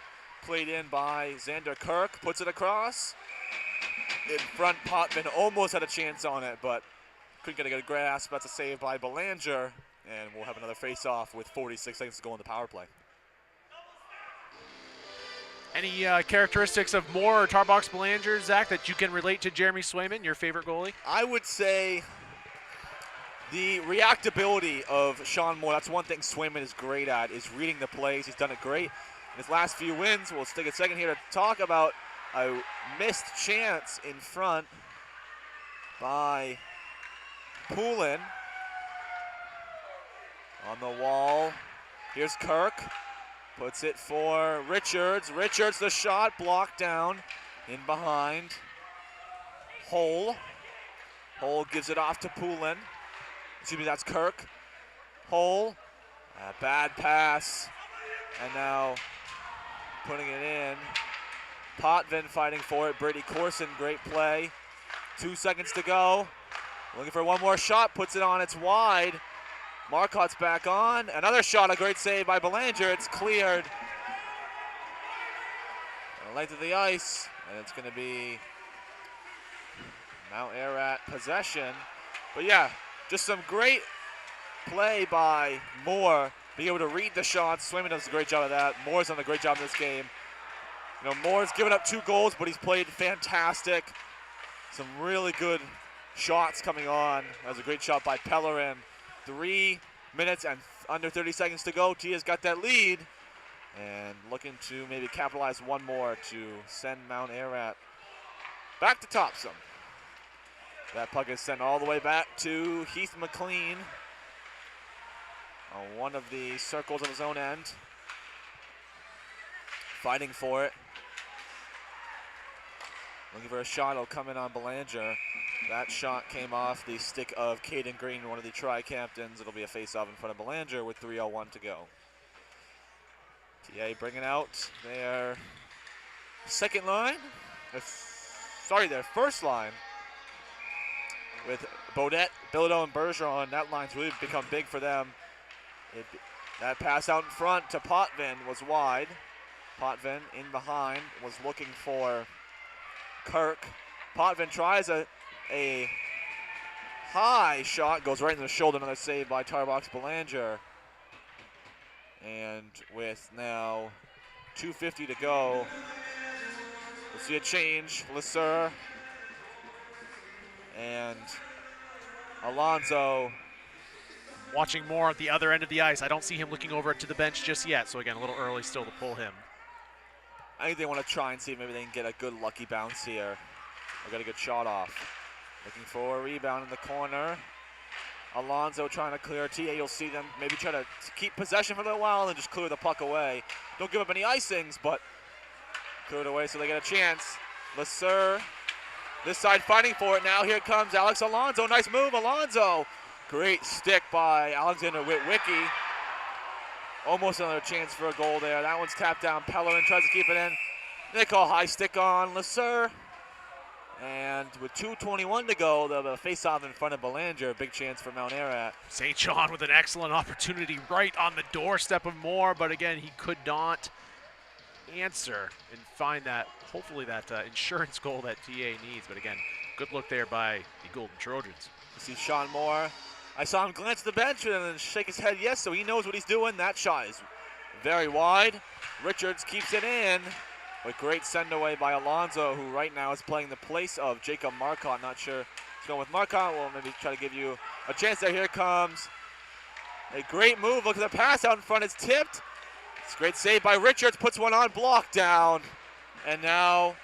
played in by Xander Kirk. Puts it across. In front, Potvin almost had a chance on it, but couldn't get a good grasp. That's a save by Belanger. And we'll have another face-off with 46 seconds to go on the power play. Any characteristics of Moore or Tarbox Belanger, Zach, that you can relate to Jeremy Swayman, your favorite goalie? I would say the reactability of Sean Moore. That's one thing Swayman is great at, is reading the plays. He's done it great in his last few wins. We'll take a second here to talk about a missed chance in front by Poulin. On the wall, here's Kirk, puts it for Richards. Richards, the shot, blocked down, in behind. Hole gives it off to Poulin. Excuse me, that's Kirk. Hole, a bad pass, and now putting it in. Potvin fighting for it. Brady Corson, great play. 2 seconds to go. Looking for one more shot, puts it on, it's wide. Marcotte's back on. Another shot, a great save by Belanger. It's cleared. On the length of the ice, and it's going to be Mount Ararat possession. But yeah, just some great play by Moore, being able to read the shots. Swayman does a great job of that. Moore's done a great job in this game. You know, Moore's given up 2 goals, but he's played fantastic. Some really good shots coming on. That was a great shot by Pellerin. 3 minutes and under 30 seconds to go. Tia's got that lead and looking to maybe capitalize one more to send Mount Ararat back to Topsom. That puck is sent all the way back to Heath McLean on one of the circles of his own end. Fighting for it. Looking for a shot. It'll come in on Belanger. That shot came off the stick of Caden Green, one of the tri-captains. It'll be a face-off in front of Belanger with 3:01 to go. TA bringing out their second line. Their first line with Bodette, Bilodeau, and Bergeron. That line's really become big for them. That pass out in front to Potvin was wide. Potvin in behind was looking for Kirk. Potvin tries a high shot, goes right in the shoulder. Another save by Tarbox Belanger. And with now 2:50 to go, we'll see a change. Lesur and Alonzo. Watching more at the other end of the ice. I don't see him looking over to the bench just yet. So again, a little early still to pull him. I think they want to try and see if maybe they can get a good lucky bounce here. Or get a good shot off. Looking for a rebound in the corner. Alonzo trying to clear TA. You'll see them maybe try to keep possession for a little while and just clear the puck away. Don't give up any icings, but clear it away so they get a chance. Lesur, this side fighting for it now. Here comes Alex Alonzo. Nice move, Alonzo. Great stick by Alexander Witwicky. Almost another chance for a goal there. That one's tapped down. Pellerin tries to keep it in. They call high stick on Lesur. And with 2:21 to go, the face-off in front of Belanger. Big chance for Mount Ararat. St. John with an excellent opportunity right on the doorstep of Moore, but again, he could not answer and find that, hopefully that insurance goal that TA needs. But again, good look there by the Golden Trojans. You see Sean Moore. I saw him glance at the bench and then shake his head yes, so he knows what he's doing. That shot is very wide. Richards keeps it in. But great send away by Alonzo, who right now is playing the place of Jacob Marcotte. Not sure what's going with Marcotte. We'll maybe try to give you a chance there. Here comes a great move. Look at the pass out in front. It's tipped. It's a great save by Richards. Puts one on, block down. And now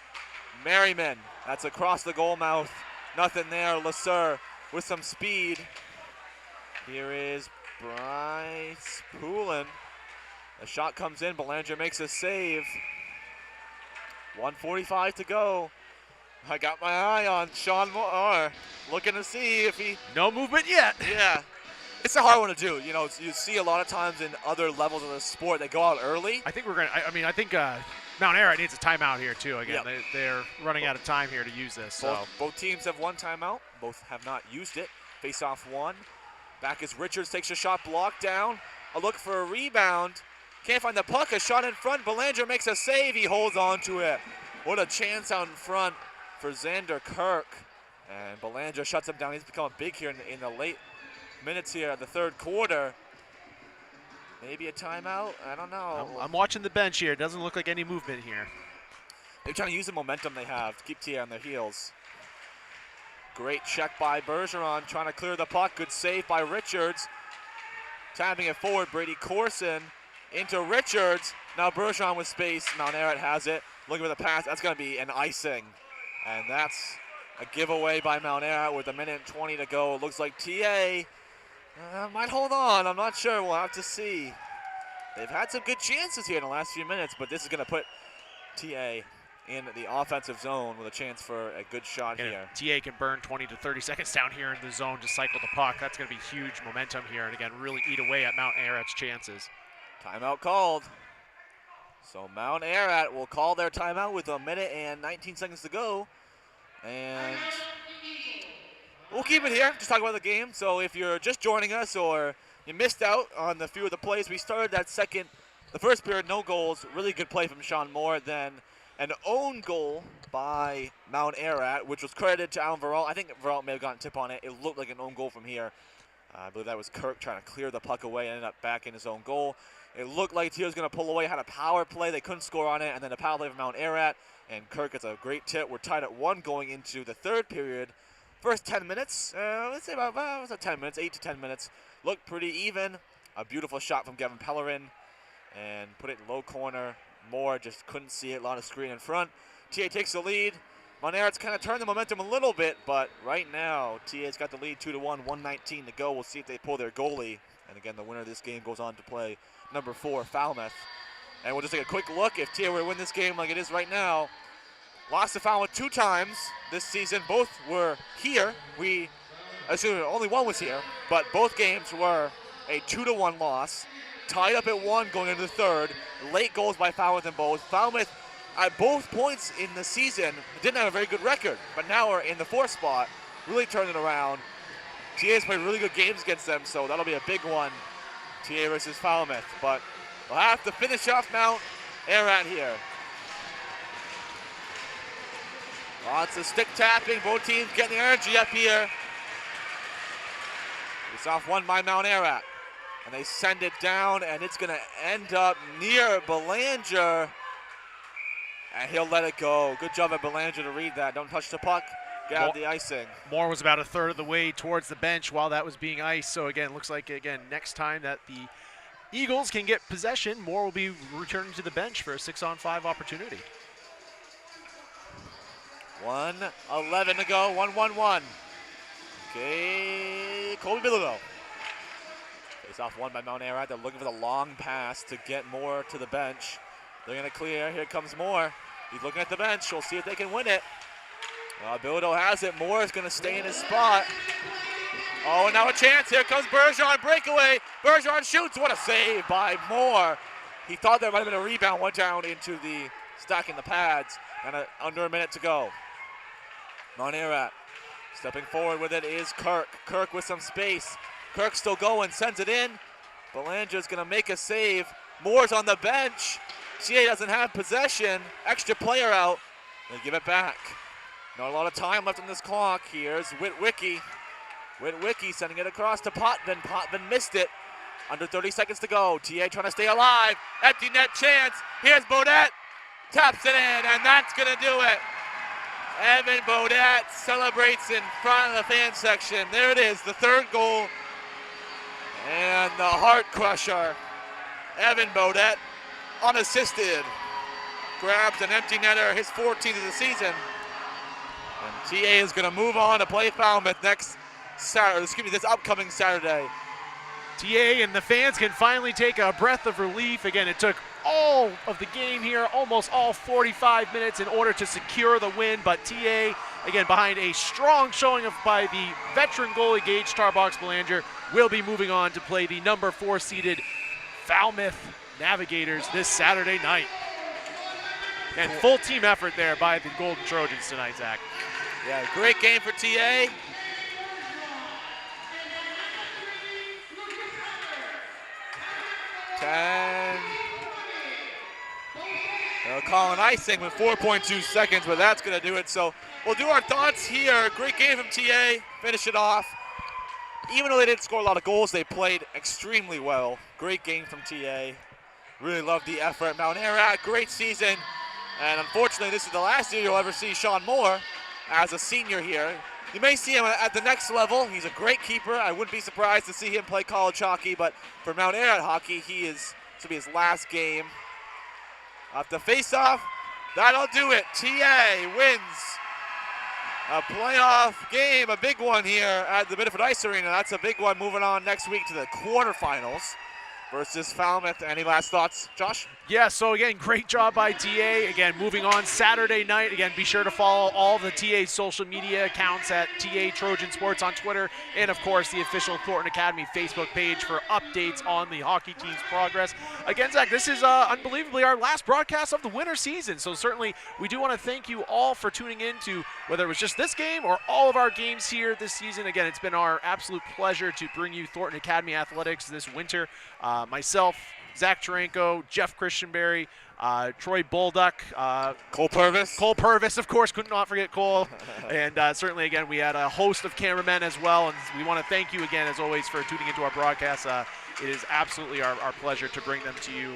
Merriman. That's across the goal mouth. Nothing there. Lesur with some speed. Here is Bryce Poulin. The shot comes in. Belanger makes a save. 1:45 to go. I got my eye on Sean Moore, looking to see if he... No movement yet. Yeah. It's a hard one to do. You know, you see a lot of times in other levels of the sport, they go out early. I think we're going to, I think Mount Ararat needs a timeout here too. Again, Yep. they're running out of time here to use this. So Both teams have one timeout. Both have not used it. Face off one. Back as Richards takes a shot, blocked down. A look for a rebound. Can't find the puck. A shot in front. Belanger makes a save. He holds on to it. What a chance out in front for Xander Kirk. And Belanger shuts him down. He's become big here in the late minutes here of the third quarter. Maybe a timeout? I don't know. I'm watching the bench here. It doesn't look like any movement here. They're trying to use the momentum they have to keep TA on their heels. Great check by Bergeron, trying to clear the puck. Good save by Richards. Tapping it forward, Brady Corson into Richards. Now Bergeron with space. Mount Ararat has it. Looking for the pass. That's going to be an icing. And that's a giveaway by Mount Ararat with 1:20 to go. It looks like TA might hold on. I'm not sure. We'll have to see. They've had some good chances here in the last few minutes, but this is going to put TA in the offensive zone with a chance for a good shot here. TA can burn 20 to 30 seconds down here in the zone to cycle the puck. That's going to be huge momentum here, and again, really eat away at Mount Ararat's chances. Timeout called. So Mount Ararat will call their timeout with 1:19 to go. And we'll keep it here, just talk about the game. So if you're just joining us or you missed out on the few of the plays, we started the first period, no goals. Really good play from Sean Moore. Then an own goal by Mount Ararat, which was credited to Alan Veralt. I think Veralt may have gotten a tip on it. It looked like an own goal from here. I believe that was Kirk trying to clear the puck away and ended up back in his own goal. It looked like he was going to pull away, had a power play. They couldn't score on it, and then a power play from Mount Ararat. And Kirk gets a great tip. We're tied at 1 going into the third period. First 10 minutes, let's say about 10 minutes, 8 to 10 minutes. Looked pretty even. A beautiful shot from Gavin Pellerin. And put it in low corner. Moore just couldn't see it. A lot of screen in front. TA takes the lead. Mount Ararat's kind of turned the momentum a little bit, but right now, TA's got the lead 2-1, 1:19 to go. We'll see if they pull their goalie. And again, the winner of this game goes on to play number 4, Falmouth. And we'll just take a quick look. If TA were to win this game like it is right now, lost to Falmouth 2 times this season. Both were here. Only one was here, but both games were a 2-1 loss. Tied up at 1 going into the third. Late goals by Falmouth in both. Falmouth, at both points in the season, didn't have a very good record, but now are in the 4th spot, really turning it around. TA has played really good games against them, so that'll be a big one, TA versus Falmouth. But we'll have to finish off Mount Ararat here. Lots of stick tapping, both teams getting the energy up here. It's off one by Mount Ararat. And they send it down, and it's going to end up near Belanger. And he'll let it go. Good job at Belanger to read that. Don't touch the puck. Get out of the icing. Moore was about a third of the way towards the bench while that was being iced. So again, looks like next time that the Eagles can get possession, Moore will be returning to the bench for a 6-on-5 opportunity. 1:11 to go. 1-1-1. Okay, Colby Bilodeau. Face off one by Mount Ararat. They're looking for the long pass to get Moore to the bench. They're going to clear. Here comes Moore. He's looking at the bench. We'll see if they can win it. Bilodeau has it. Moore is going to stay in his spot. Oh, and now a chance. Here comes Bergeron. Breakaway. Bergeron shoots. What a save by Moore. He thought there might have been a rebound. Went down into the stack in the pads. And under a minute to go. Mount Ararat stepping forward with it is Kirk. Kirk with some space. Kirk still going. Sends it in. Belanger's going to make a save. Moore's on the bench. CA doesn't have possession. Extra player out. They give it back. Not a lot of time left on this clock. Here's Witwicky. Witwicky sending it across to Potvin. Potvin missed it. Under 30 seconds to go. TA trying to stay alive. Empty net chance. Here's Bodette. Taps it in, and that's going to do it. Evan Bodette celebrates in front of the fan section. There it is, the third goal. And the heart crusher. Evan Bodette, unassisted, grabs an empty netter, his 14th of the season. And TA is going to move on to play Falmouth this upcoming Saturday. TA and the fans can finally take a breath of relief. Again, it took all of the game here, almost all 45 minutes in order to secure the win, but TA, again, behind a strong showing by the veteran goalie Gage Tarbox Belanger, will be moving on to play the number 4 seeded Falmouth Navigators this Saturday night. And full team effort there by the Golden Trojans tonight, Zach. Yeah, great game for TA. They'll call an icing with 4.2 seconds, but that's going to do it. So we'll do our thoughts here. Great game from TA. Finish it off. Even though they didn't score a lot of goals, they played extremely well. Great game from TA. Really loved the effort. Mount Ararat, great season. And unfortunately, this is the last year you'll ever see Sean Moore as a senior here. You may see him at the next level. He's a great keeper. I wouldn't be surprised to see him play college hockey, but for Mount Ararat hockey, this will be his last game. Off the face-off, that'll do it. TA wins a playoff game, a big one here at the Biddeford Ice Arena. That's a big one moving on next week to the quarterfinals versus Falmouth. Any last thoughts, Josh? Yeah, so again, great job by TA. Again, moving on Saturday night. Again, be sure to follow all the TA social media accounts at TA Trojan Sports on Twitter, and of course the official Thornton Academy Facebook page for updates on the hockey team's progress. Again, Zach, this is unbelievably our last broadcast of the winter season, so certainly we do want to thank you all for tuning in to whether it was just this game or all of our games here this season. Again, it's been our absolute pleasure to bring you Thornton Academy athletics this winter. Myself, Zach Taranko, Jeff Christianberry, Troy Bolduck, Cole Purvis. Cole Purvis, of course, could not forget Cole. And certainly, again, we had a host of cameramen as well. And we want to thank you again, as always, for tuning into our broadcast. It is absolutely our pleasure to bring them to you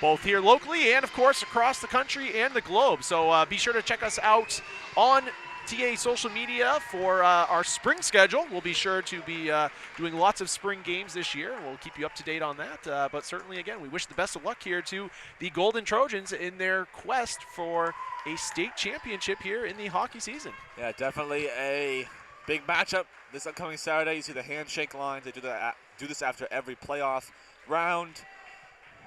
both here locally and, of course, across the country and the globe. So be sure to check us out on TA social media for our spring schedule. We'll be sure to be doing lots of spring games this year. We'll keep you up to date on that. But certainly, again, we wish the best of luck here to the Golden Trojans in their quest for a state championship here in the hockey season. Yeah, definitely a big matchup this upcoming Saturday. You see the handshake lines. They do this after every playoff round,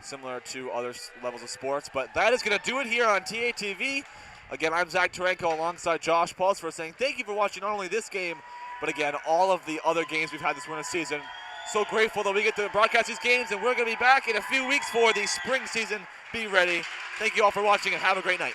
similar to other levels of sports. But that is going to do it here on TA TV. Again, I'm Zach Tarenko alongside Josh Pulsford saying thank you for watching not only this game, but again, all of the other games we've had this winter season. So grateful that we get to broadcast these games, and we're going to be back in a few weeks for the spring season. Be ready. Thank you all for watching, and have a great night.